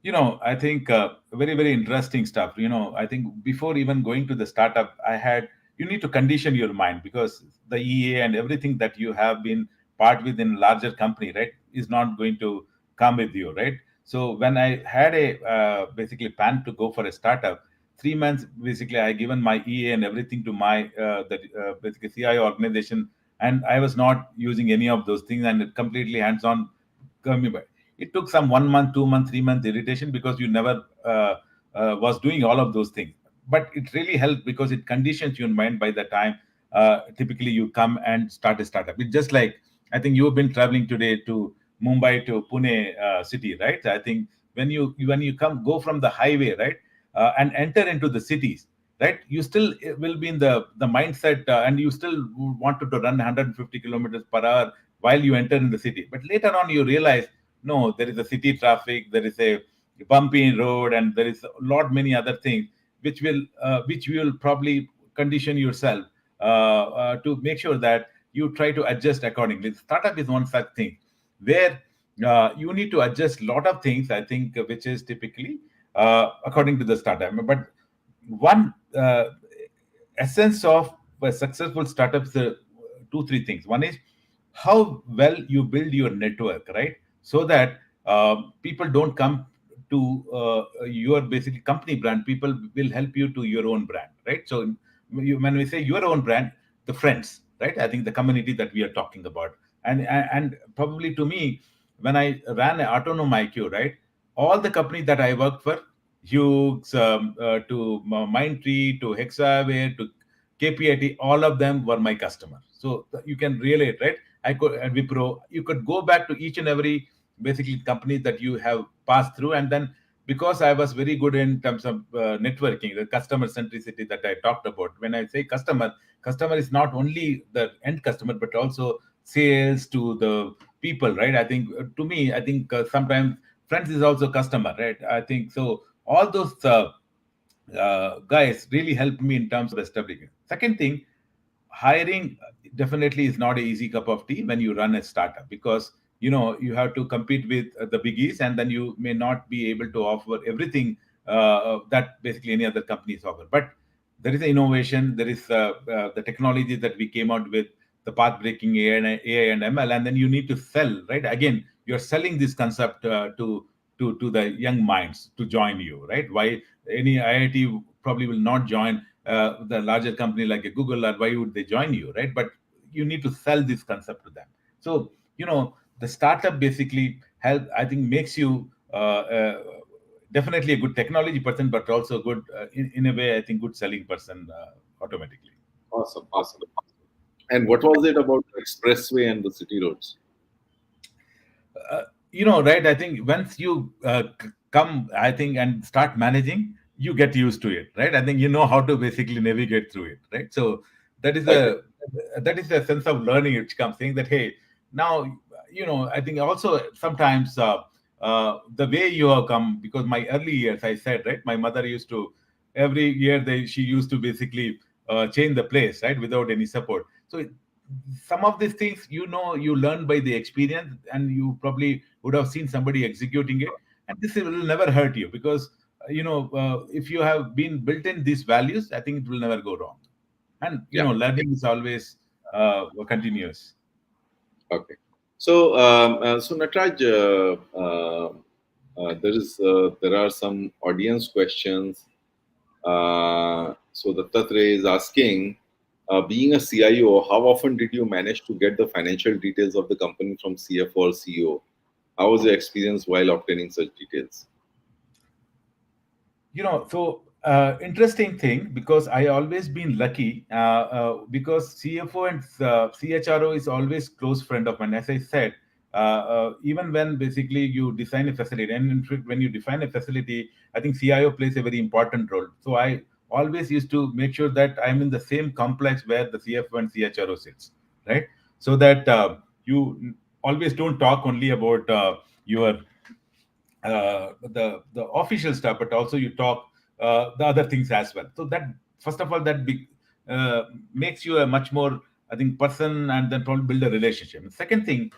I think very, very interesting stuff. I think before even going to the startup, you need to condition your mind because the EA and everything that you have been part within larger company, right, is not going to come with you, right? So when I had a basically plan to go for a startup, 3 months basically I given my EA and everything to my basically CIO organization, and I was not using any of those things and it completely hands on coming by. It took some 1 month, 2 month, 3 month irritation because you never was doing all of those things. But it really helped because it conditions your mind by the time typically you come and start a startup. It's just like I think you've been traveling today to Mumbai to Pune city, right? I think when you come go from the highway, right, and enter into the cities, right, you still will be in the mindset and you still wanted to run 150 kilometers per hour while you enter in the city. But later on, you realize no, there is a city traffic, there is a bumpy road, and there is a lot many other things which will probably condition yourself to make sure that you try to adjust accordingly. Startup is one such thing where you need to adjust a lot of things. I think which is typically according to the startup, but one essence of a successful startups two three things. One is how well you build your network, right? So that people don't come to your basically company brand. People will help you to your own brand, right? So when we say your own brand, the friends, right? I think the community that we are talking about, and probably to me, when I ran AutonomIQ, right, all the companies that I worked for, Hughes, to Mindtree, to Hexaware, to KPIT, all of them were my customers. So you can relate, right? I could at Wipro, you could go back to each and every basically company that you have passed through, and then because I was very good in terms of networking, the customer centricity that I talked about. When I say customer is not only the end customer but also sales to the people, right? I think to me, I think sometimes friends is also customer, right? I think so. All those guys really helped me in terms of establishing. Second thing, hiring definitely is not an easy cup of tea when you run a startup because you have to compete with the biggies and then you may not be able to offer everything that basically any other companies offer. But there is innovation, there is the technology that we came out with, the path breaking AI and ML, and then you need to sell, right? Again, you're selling this concept to the young minds to join you, right? any IIT probably will not join the larger company like a Google, or why would they join you, right? But you need to sell this concept to them. So, the startup basically I think, makes you definitely a good technology person, but also good, in a way, I think, good selling person automatically. Awesome, awesome. And what was it about the expressway and the city roads? Right? I think once you come, I think, and start managing, you get used to it, right? I think you know how to basically navigate through it, right? So that is Okay. a that is a sense of learning which comes, saying that, hey, now, I think also sometimes the way you have come, because my early years, I said, right, my mother used to, every year she used to basically change the place, right, without any support. So some of these things, you learn by the experience, and you probably would have seen somebody executing it, and this will never hurt you, because if you have been built in these values, I think it will never go wrong. And Yeah. learning is always continuous. Okay. So, Nataraj, there are some audience questions. So Dattatray is asking, being a CIO, how often did you manage to get the financial details of the company from CFO or CEO? How was your experience while obtaining such details? So interesting thing, because I always been lucky, because CFO and CHRO is always close friend of mine. As I said, even when basically you design a facility, and in fact, when you define a facility, I think CIO plays a very important role. So I always used to make sure that I'm in the same complex where the CFO and CHRO sits, right? So that you always don't talk only about your the official stuff, but also you talk the other things as well. So that, first of all, that makes you a much more, I think, person, and then probably build a relationship. And second thing,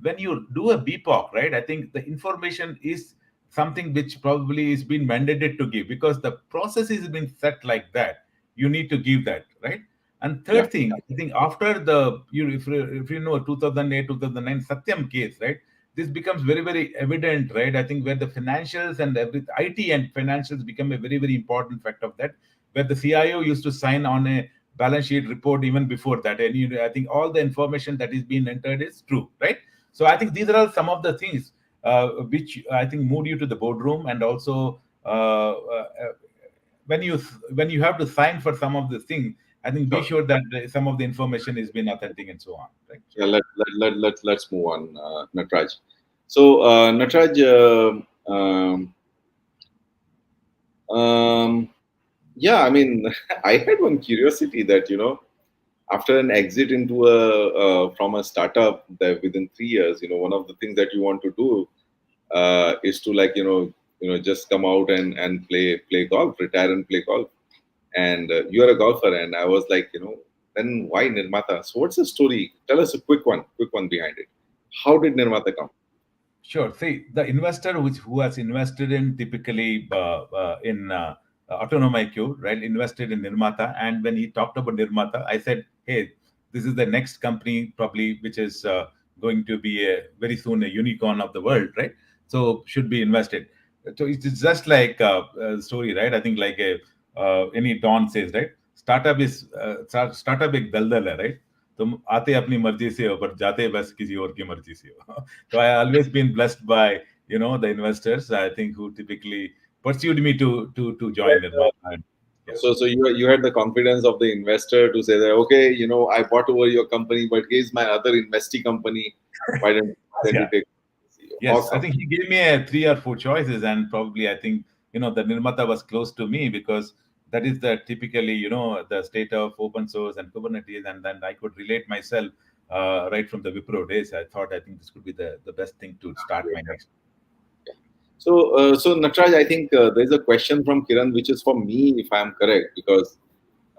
when you do a BPOC, right, I think the information is something which probably is being mandated to give, because the process is been set like that. You need to give that, right? And Yeah. third thing, I think, after if you know 2008, 2009 Satyam case, right, this becomes very, very evident, right? I think where the financials and IT and financials become a very, very important fact of that, where the CIO used to sign on a balance sheet report even before that, and I think all the information that is being entered is true, right? So I think these are all some of the things which I think moved you to the boardroom, and also when you have to sign for some of the things, I think be Sure. sure that some of the information is been authentic and so on, right? Yeah. Let's move on, Nataraj. So, Nataraj, um, yeah, I mean, I had one curiosity that, after an exit into from a startup, that within 3 years, one of the things that you want to do is to, like, just come out and play golf, retire and play golf. And you are a golfer, and I was like, then why Nirmata? So what's the story? Tell us a quick one behind it. How did Nirmata come? Sure. See, the investor who has invested in, typically in AutonomIQ, right, invested in Nirmata. And when he talked about Nirmata, I said, hey, this is the next company probably which is going to be very soon a unicorn of the world, right? So should be invested. So it's just like a story, right? I think like any Don says, right? Startup एक दलदल है, right? तुम आते अपनी मर्जी से हो, पर जाते बस किसी और की मर्जी से हो. So I always been blessed by the investors, I think, who typically pursued me to join Nirmata. And yeah, So you had the confidence of the investor to say that, okay, I bought over your company, but here's my other investee company. Why don't you yeah, take? yes. I Awesome. think he gave me three or four choices, and probably I think the Nirmata was close to me, because that is the typically the state of open source and Kubernetes, and then I could relate myself right from the Wipro days. I think this could be the best thing to start my next. So Nataraj, I think there's a question from Kiran, which is for me, if I'm correct, because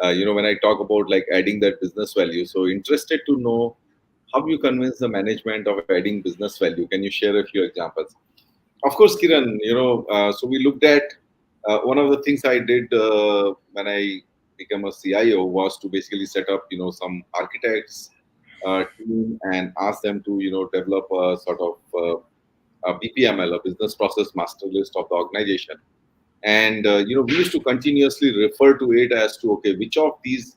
when I talk about like adding that business value, so interested to know how you convince the management of adding business value. Can you share a few examples? Of course, Kiran, so we looked at one of the things I did when I became a CIO was to basically set up, some architects team and ask them to, develop a sort of a BPML, a business process master list of the organization. And we used to continuously refer to it as to, okay, which of these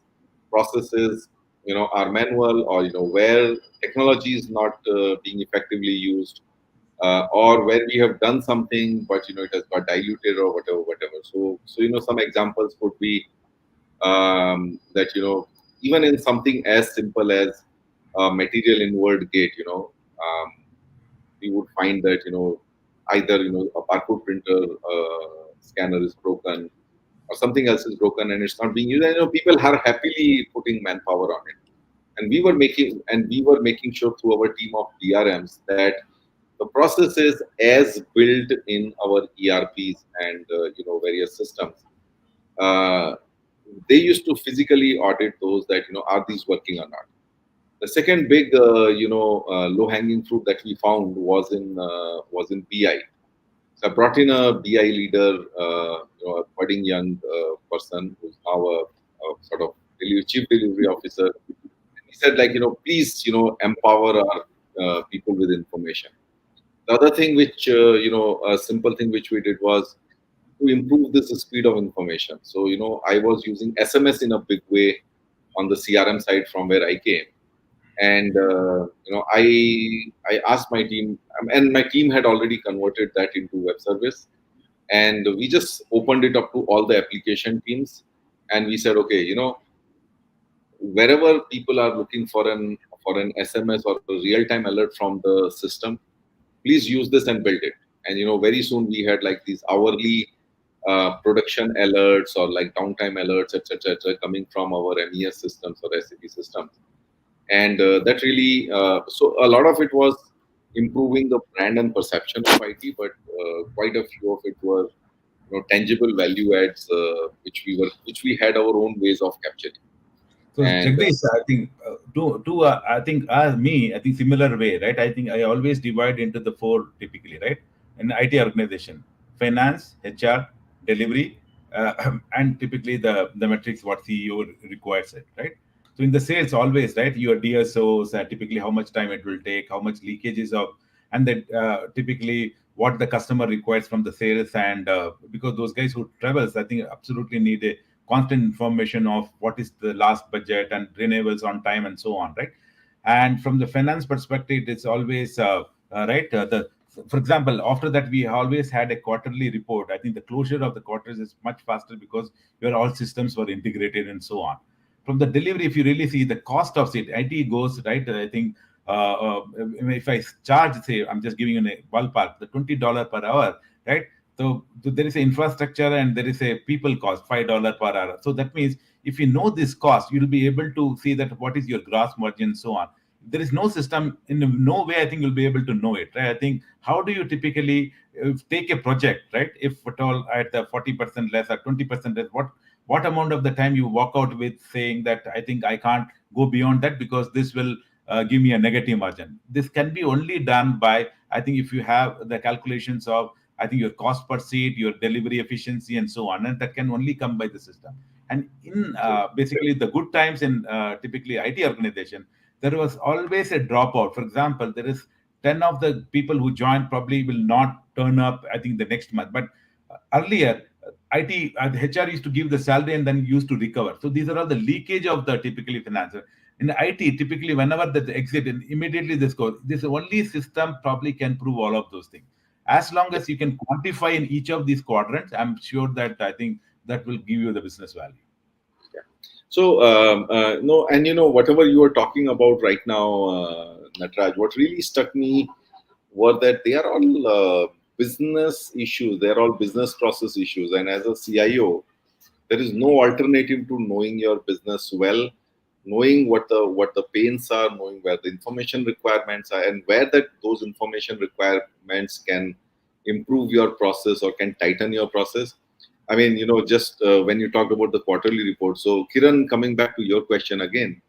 processes are manual, or where technology is not being effectively used, or where we have done something but it has got diluted or whatever. So some examples could be that even in something as simple as a material inward gate, we would find that either a barcode printer scanner is broken, or something else is broken and it's not being used. And, people are happily putting manpower on it. And we were making sure through our team of DRMs that the process is as built in our ERPs and various systems. Uh, they used to physically audit those, that are these working or not. The second big low hanging fruit that we found was in BI. So I brought in a BI leader, a budding young person who's now a sort of chief delivery officer. He said, like, please, empower our people with information. The other thing which, a simple thing which we did was to improve this speed of information. So, I was using SMS in a big way on the CRM side from where I came. And, I asked my team, and my team had already converted that into web service. And we just opened it up to all the application teams. And we said, okay, wherever people are looking for an SMS or a real-time alert from the system, please use this and build it. And very soon we had like these hourly production alerts or like downtime alerts, etc., coming from our MES systems or SAP systems. And that really, so a lot of it was improving the brand and perception of IT, but quite a few of it were tangible value adds, which we had our own ways of capturing. So And Jagdish, I think I think as me, I think similar way, right? I think I always divide into the four typically, right? In IT organization, finance, HR, delivery, and typically the metrics what CEO requires it, right? So in the sales, always right, your DSOs, typically how much time it will take, how much leakages of, and then typically what the customer requires from the sales, and because those guys who travels, I think absolutely need a constant information of what is the last budget and renewals on time and so on, right? And from the finance perspective, it's always right. The For example, after that we always had a quarterly report. I think the closure of the quarters is much faster because your all systems were integrated and so on. From the delivery, if you really see the cost of it, IT goes right. I think if I charge, say, I'm just giving you a ballpark, the $20 per hour, right? So there is an infrastructure and there is a people cost, $5 per hour. So that means if you know this cost, you'll be able to see that what is your gross margin, so on. There is no system, in no way I think you'll be able to know it, right? I think how do you typically take a project, right? If at all at the 40% less or 20% less, what amount of the time you walk out with saying that I think I can't go beyond that because this will give me a negative margin. This can be only done by, I think, if you have the calculations of, I think, your cost per seat, your delivery efficiency, and so on, and that can only come by the system. And in basically the good times in typically IT organization, there was always a dropout. For example, there is 10 of the people who joined probably will not turn up, I think, the next month. But earlier, IT, the HR used to give the salary and then used to recover. So these are all the leakage of the typically finance. In IT, typically, whenever the exit, and immediately this goes. This only system probably can prove all of those things. As long as you can quantify in each of these quadrants, I'm sure that I think that will give you the business value. yeah. So no, and whatever you are talking about right now, Nataraj, what really struck me were that they are all business issues. They are all business process issues. And as a CIO, there is no alternative to knowing your business well, knowing what the pains are, knowing where the information requirements are, and where that those information requirements can improve your process or can tighten your process. I mean, just when you talked about the quarterly report. So, Kiran, coming back to your question again,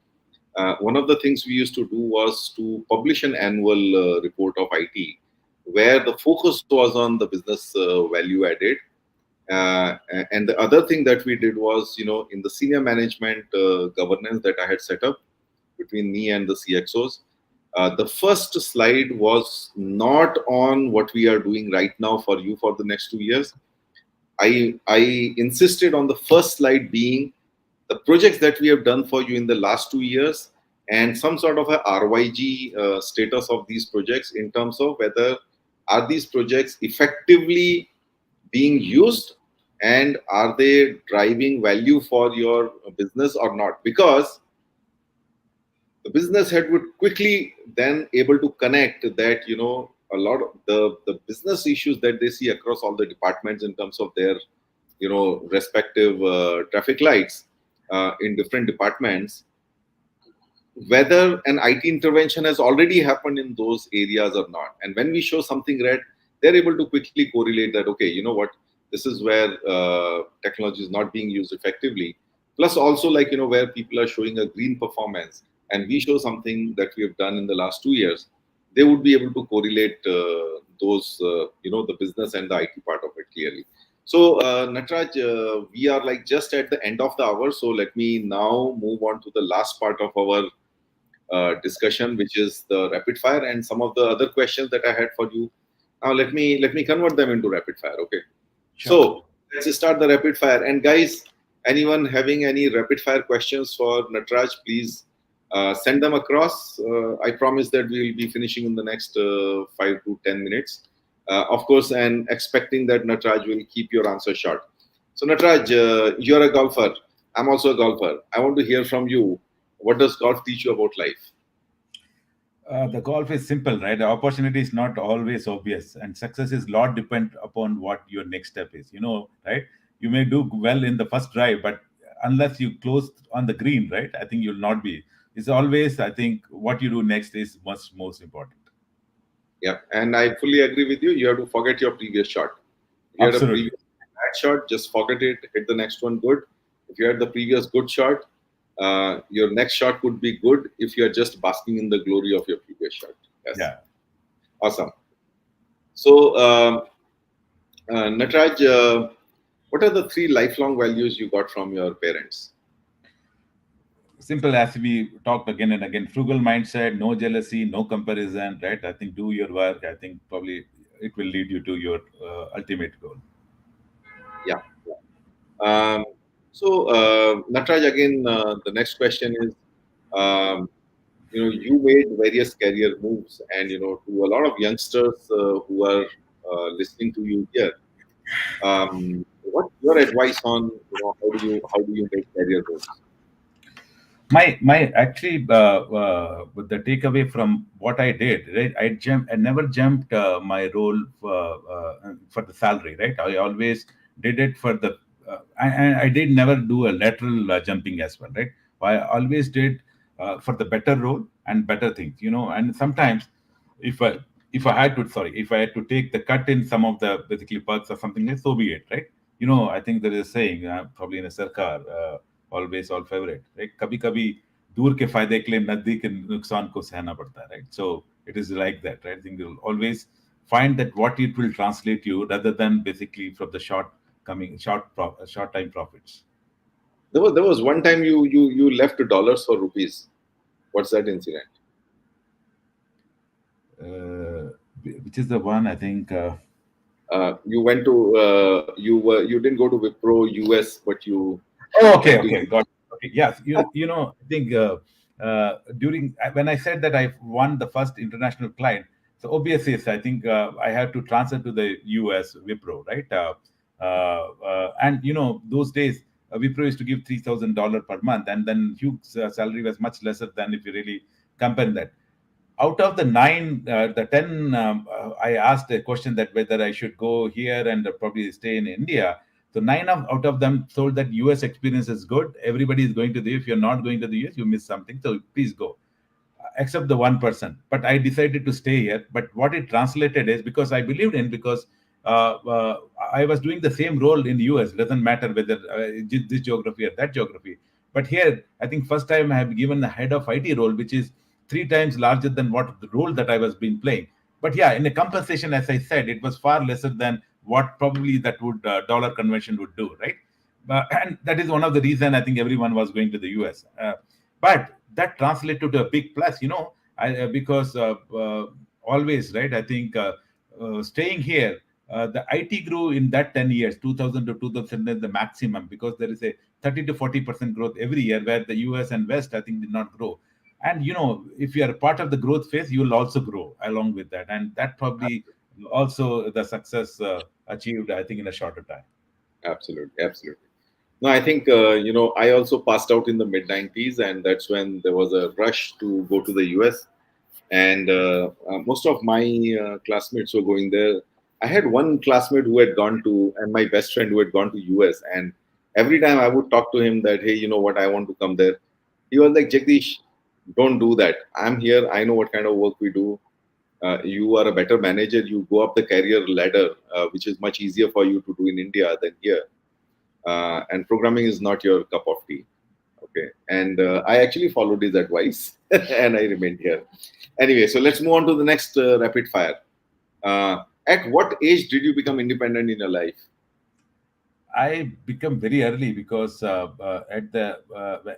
one of the things we used to do was to publish an annual report of IT, where the focus was on the business value added. And the other thing that we did was, in the senior management governance that I had set up between me and the CXOs, the first slide was not on what we are doing right now for you for the next 2 years, I insisted on the first slide being the projects that we have done for you in the last 2 years and some sort of a RYG status of these projects in terms of whether are these projects effectively being used and are they driving value for your business or not, because the business head would quickly then able to connect that a lot of the business issues that they see across all the departments in terms of their respective traffic lights in different departments, whether an IT intervention has already happened in those areas or not. And when we show something red, they're able to quickly correlate that, okay, you know what, this is where technology is not being used effectively. Plus also, like, where people are showing a green performance and we show something that we have done in the last 2 years, they would be able to correlate those, the business and the IT part of it clearly. So, Nataraj, we are like just at the end of the hour. So let me now move on to the last part of our discussion, which is the rapid fire and some of the other questions that I had for you. Now let me convert them into rapid fire. Okay. Sure. So let's start the rapid fire. And guys, anyone having any rapid fire questions for Nataraj, please send them across. I promise that we will be finishing in the next 5 to 10 minutes. Of course, and expecting that Nataraj will keep your answer short. So Nataraj, you're a golfer. I'm also a golfer. I want to hear from you. What does golf teach you about life? The golf is simple, right? The opportunity is not always obvious, and success is lot depend upon what your next step is. Right? You may do well in the first drive, but unless you close on the green, right? I think you'll not be. It's always, I think, what you do next is much most important. Yeah, and I fully agree with you. You have to forget your previous shot. If you had a Absolutely. previous bad shot, just forget it. Hit the next one good. If you had the previous good shot, your next shot could be good if you are just basking in the glory of your previous shot. Yes. Yeah. Awesome. So, Nataraj, what are the 3 lifelong values you got from your parents? Simple as we talked again and again. Frugal mindset, no jealousy, no comparison, right? I think do your work. I think probably it will lead you to your ultimate goal. Yeah. Um, so, Nataraj, again, the next question is, um, you made various career moves, and to a lot of youngsters who are listening to you here, what's your advice on how do you make career moves? My actually the takeaway from what I did, right? I never jumped my role for the salary, right? I always did it for the I did never do a lateral jumping as well, right? I always did for the better role and better things, and sometimes if I if I had to take the cut in some of the basically perks or something like, so be it, right? I think there is a saying, probably in a sarkar, always all favorite, right? कभी कभी दूर के फायदे के लिए नजदीक के नुकसान को सहना पड़ता है, right? So it is like that, right? I think you'll always find that what it will translate you rather than basically from the short time profits. There was one time you left dollars for rupees. What's that incident? Which is the one I think. You went to you didn't go to Wipro US, but you Oh, went to okay, got it. Okay, yes. I think during when I said that I won the first international client, so obviously, yes, I think I had to transfer to the US Wipro, right? And those days, Wipro used to give $3,000 per month, and then Hugh's salary was much lesser than if you really compare that. Out of the 9, the 10, I asked a question that whether I should go here and probably stay in India. So out of them told that US experience is good. Everybody is going to the US. If you're not going to the US, you miss something. So please go, except the 1%. But I decided to stay here. But what it translated is because I believed in, because I was doing the same role in the US. Doesn't matter whether this geography or that geography. But here, I think first time I have given the head of IT role, which is 3 times larger than what the role that I was been playing. But yeah, in a compensation, as I said, it was far lesser than what probably that would dollar convention would do, right? And that is one of the reason I think everyone was going to the US. But that translated to a big plus, because always, right? I think staying here the IT grew in that 10 years, 2000 to 2010, the maximum, because there is a 30 to 40% growth every year, where the US and West, I think, did not grow. And if you are part of the growth phase, you will also grow along with that, and that probably also the success achieved, I think, in a shorter time. Absolutely, absolutely. No, I think I also passed out in the mid '90s, and that's when there was a rush to go to the US, and most of my classmates were going there. I had one classmate who had gone to, and my best friend who had gone to US, and every time I would talk to him that, hey, you know what, I want to come there. He was like, Jagdish, don't do that. I'm here. I know what kind of work we do. You are a better manager. You go up the career ladder, which is much easier for you to do in India than here. And programming is not your cup of tea. Okay. And I actually followed his advice and I remained here. Anyway, so let's move on to the next rapid fire. At what age did you become independent in your life? I become very early, because at the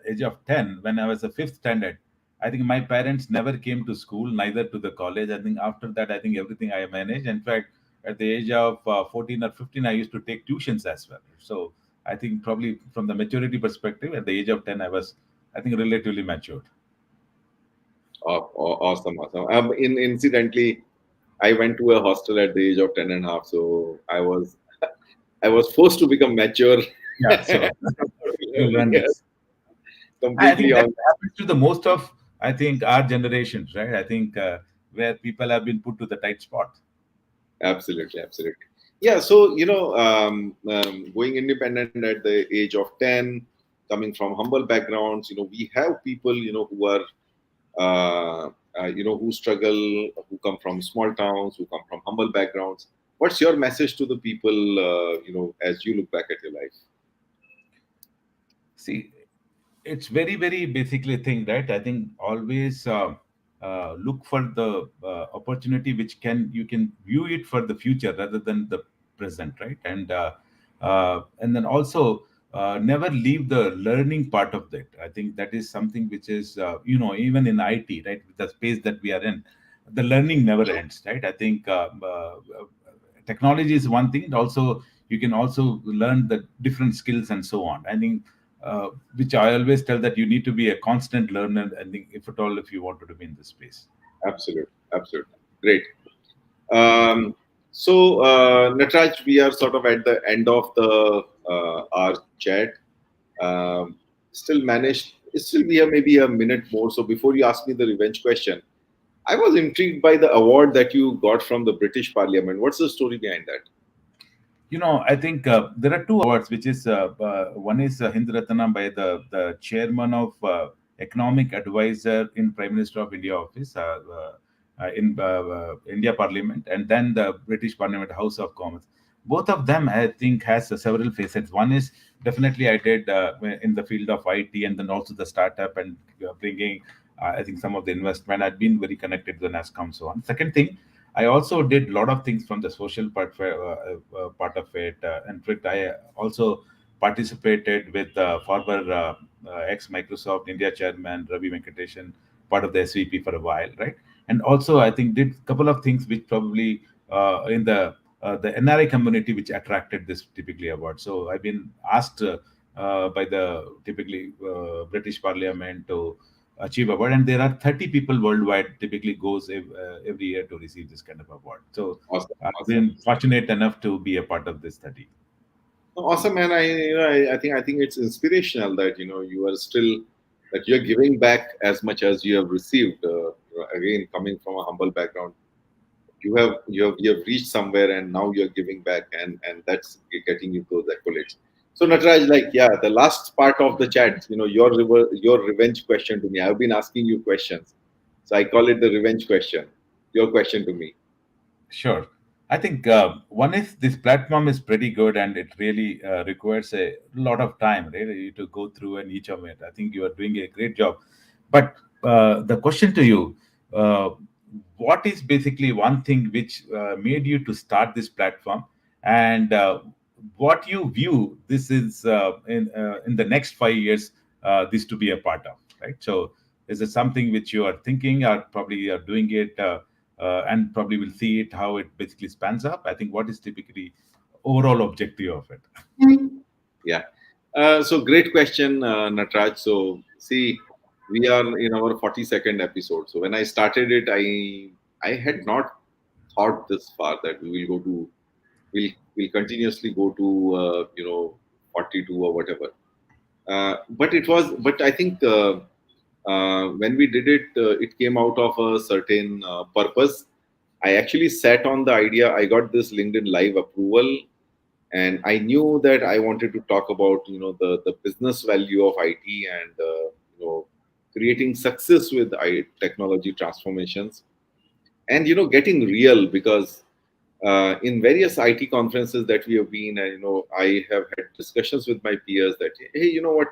age of 10, when I was a fifth standard, I think my parents never came to school, neither to the college. I think after that, I think everything I managed. In fact, at the age of 14 or 15, I used to take tuitions as well. So I think probably from the maturity perspective, at the age of 10, I was, I think, relatively matured. Awesome, awesome. Incidentally, I went to a hostel at the age of 10 and a half. So I was forced to become mature Yeah. So you learn yes, this. I completely think that on. happens to the most of, I think, our generations, right? I think where people have been put to the tight spot. Absolutely, absolutely. Yeah, so going independent at the age of 10, coming from humble backgrounds, we have people, who are, who struggle, who come from small towns, who come from humble backgrounds. What's your message to the people, as you look back at your life? See, it's very, very basically a thing, right? I think always look for the opportunity which you can view it for the future rather than the present, right? And then also never leave the learning part of that. I think that is something which is even in IT, right? The space that we are in, the learning never ends, right? I think technology is one thing. Also, you can also learn the different skills and so on. I think which I always tell that you need to be a constant learner. I think, if at all, if you wanted to be in this space. Absolutely, absolutely. Great. Um, Nataraj, we are sort of at the end of the our chat. Um, still we have maybe a minute more. So before you ask me the revenge question, I was intrigued by the award that you got from the British Parliament. What's the story behind that? I think there are two awards, which is one is Hind Ratna by the chairman of economic advisor in Prime Minister of India office in India Parliament, and then the British Parliament House of Commons. Both of them, I think, has several facets. One is definitely I did in the field of IT, and then also the startup and bringing, I think, some of the investment. I've been very connected to the NASCOM, so on. Second thing, I also did a lot of things from the social part of it. In fact, I also participated with former ex Microsoft India chairman Ravi Venkatesan, part of the SVP for a while, right? And also, I think, did a couple of things which probably in the NRI community, which attracted this typically award. So I've been asked by the typically British Parliament to achieve award, and there are 30 people worldwide typically goes every year to receive this kind of award. So Awesome, I've awesome. been fortunate enough to be a part of this 30. Awesome, man. I think it's inspirational that you are still that you're giving back as much as you have received. Again, coming from a humble background, you have reached somewhere, and now you're giving back, and that's getting you those accolades. So Nataraj, yeah, the last part of the chat, your revenge question to me. I've been asking you questions, so I call it the revenge question. Your question to me. Sure. I think one is this platform is pretty good, and it really requires a lot of time, really, to go through and each of it. I think you are doing a great job. But the question to you, uh, what is basically one thing which made you to start this platform, and what you view this is in the next 5 years, this to be a part of, right? So is it something which you are thinking, or probably you are doing it? and probably we'll see it how it basically spans up. I think what is typically overall objective of it. Yeah. So great question, Nataraj. So see, we are in our 42nd episode. So when I started it, I had not thought this far that we will go to we'll continuously go to 42 or whatever. But I think when we did it, it came out of a certain purpose. I actually sat on the idea. I got this LinkedIn Live approval, and I knew that I wanted to talk about the business value of IT and creating success with technology transformations, and getting real, because in various IT conferences that we have been, and I have had discussions with my peers that, hey, you know what,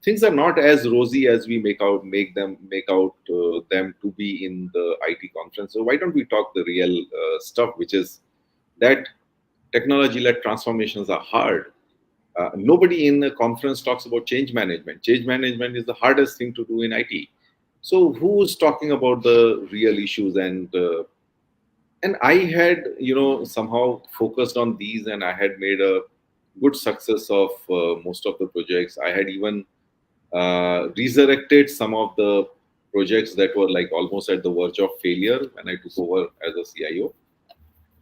things are not as rosy as we make out them to be in the IT conference. So why don't we talk the real stuff, which is that technology-led transformations are hard. Nobody in a conference talks about change management. Change management is the hardest thing to do in IT. So who's talking about the real issues? And I had somehow focused on these, and I had made a good success of most of the projects. I had even resurrected some of the projects that were like almost at the verge of failure when I took over as a CIO.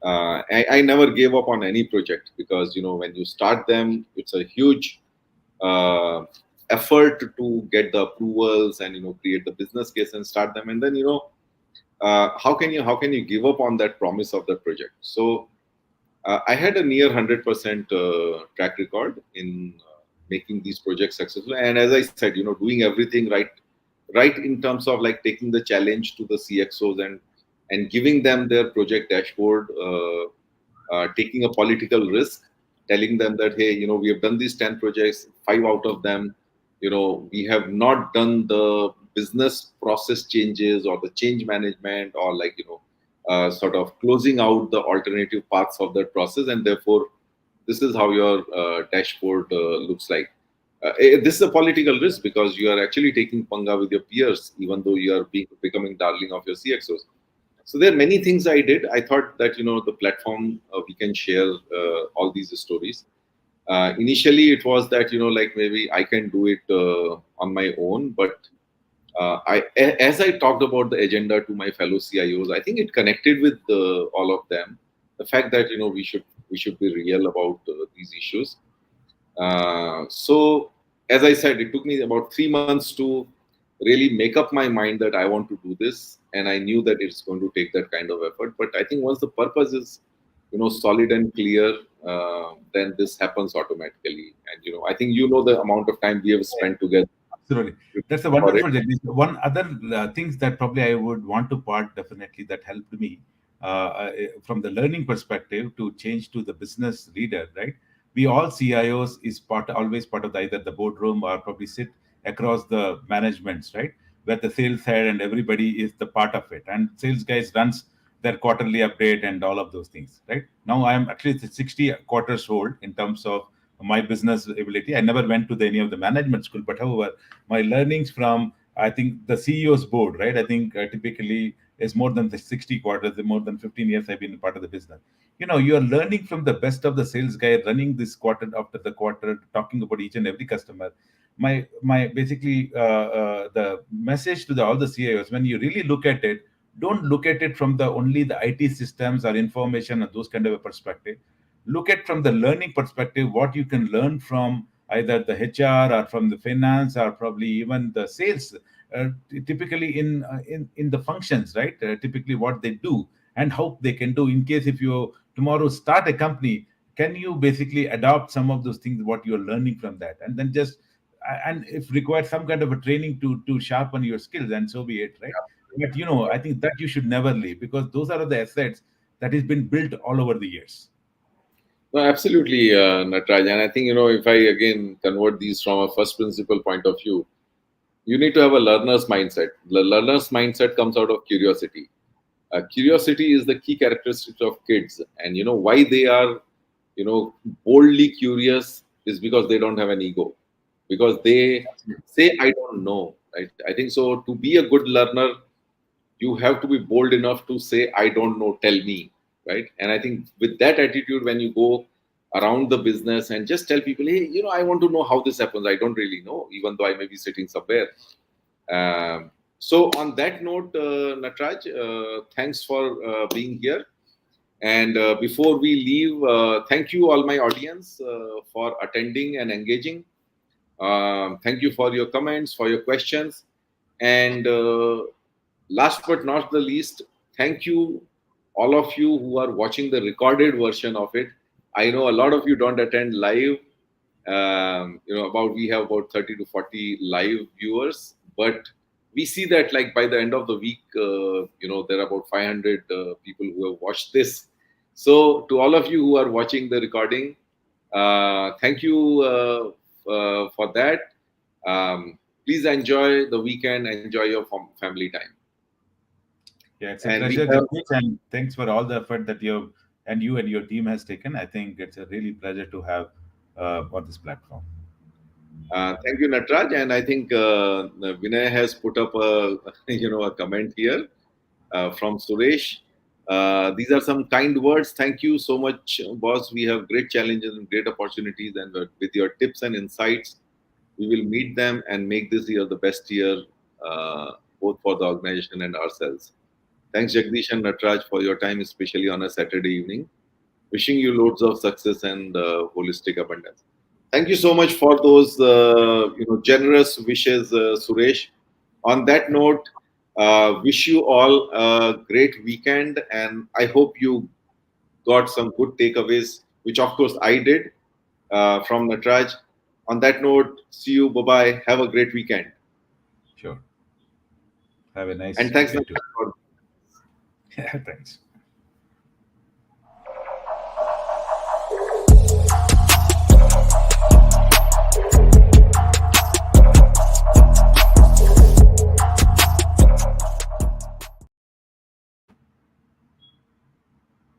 I never gave up on any project, because when you start them, it's a huge uh, effort to get the approvals and create the business case and start them, and then how can you give up on that promise of that project? So I had a near 100% track record in making these projects successful. And as I said, doing everything right in terms of like taking the challenge to the CXOs and giving them their project dashboard, taking a political risk, telling them that, hey, we have done these 10 projects, 5 out of them, we have not done the business process changes or the change management, or like, sort of closing out the alternative paths of that process. And therefore, this is how your dashboard looks like. This is a political risk, because you are actually taking panga with your peers, even though you are becoming darling of your CXOs. So there are many things I did. I thought that the platform, we can share all these stories. Initially, it was that like maybe I can do it on my own, but as I talked about the agenda to my fellow CIOs, I think it connected with all of them. The fact that we should be real about these issues. So, as I said, it took me about 3 months to really make up my mind that I want to do this, and I knew that it's going to take that kind of effort. But I think once the purpose is, solid and clear, then this happens automatically. And I think the amount of time we have spent together Absolutely. That's a for it. wonderful journey. One other things that probably I would want to part definitely that helped me from the learning perspective to change to the business leader, right? We all CIOs is always part of either the boardroom or probably sit across the managements, right? Where the sales head and everybody is the part of it. And sales guys runs their quarterly update and all of those things, right? Now I am at least 60 quarters old in terms of my business ability. I never went to any of the management school, but however, my learnings from I think the CEO's board, right? I think typically is more than the 60 quarters, more than 15 years I've been part of the business. You are learning from the best of the sales guy running this quarter after the quarter, talking about each and every customer. My basically the message to all the CIOs, when you really look at it, don't look at it from the only the IT systems or information or those kind of a perspective. Look at from the learning perspective what you can learn from either the HR or from the finance or probably even the sales. Typically in the functions, right? Typically what they do and how they can do in case if you tomorrow start a company, can you basically adopt some of those things what you're learning from that, and then just and if required some kind of a training to sharpen your skills, and so be it, right? But I think that you should never leave, because those are the assets that has been built all over the years. No, absolutely, Nataraj. And I think, if I again convert these from a first principle point of view, you need to have a learner's mindset. The learner's mindset comes out of curiosity. Curiosity is the key characteristic of kids. And, why they are, boldly curious is because they don't have an ego. Because they say, I don't know. Right? I think so. To be a good learner, you have to be bold enough to say, I don't know, tell me, right? And I think with that attitude, when you go around the business and just tell people, hey, I want to know how this happens. I don't really know, even though I may be sitting somewhere. So on that note, Nataraj, thanks for being here. And before we leave, thank you all my audience for attending and engaging. Thank you for your comments, for your questions. And last but not the least, thank you, all of you who are watching the recorded version of it. I know a lot of you don't attend live. We have about 30 to 40 live viewers, but we see that like by the end of the week, there are about 500 people who have watched this. So to all of you who are watching the recording, thank you for that. Please enjoy the weekend, enjoy your family time. Yeah, it's a And we pleasure, have Jagdish, and thanks for all the effort that you and your team has taken. I think it's a really pleasure to have on this platform. thank you, Nataraj. And I think Vinay has put up a a comment here from Suresh. These are some kind words. Thank you so much, boss. We have great challenges and great opportunities, and with your tips and insights, we will meet them and make this year the best year, both for the organization and ourselves. Thanks, Jagdish and Nataraj, for your time, especially on a Saturday evening. Wishing you loads of success and holistic abundance. Thank you so much for those generous wishes, Suresh. On that note, wish you all a great weekend, and I hope you got some good takeaways, which of course I did from Nataraj. On that note, see you. Bye bye. Have a great weekend. Sure. Have a And nice thanks, weekend too. Nataraj, for Yeah, thanks.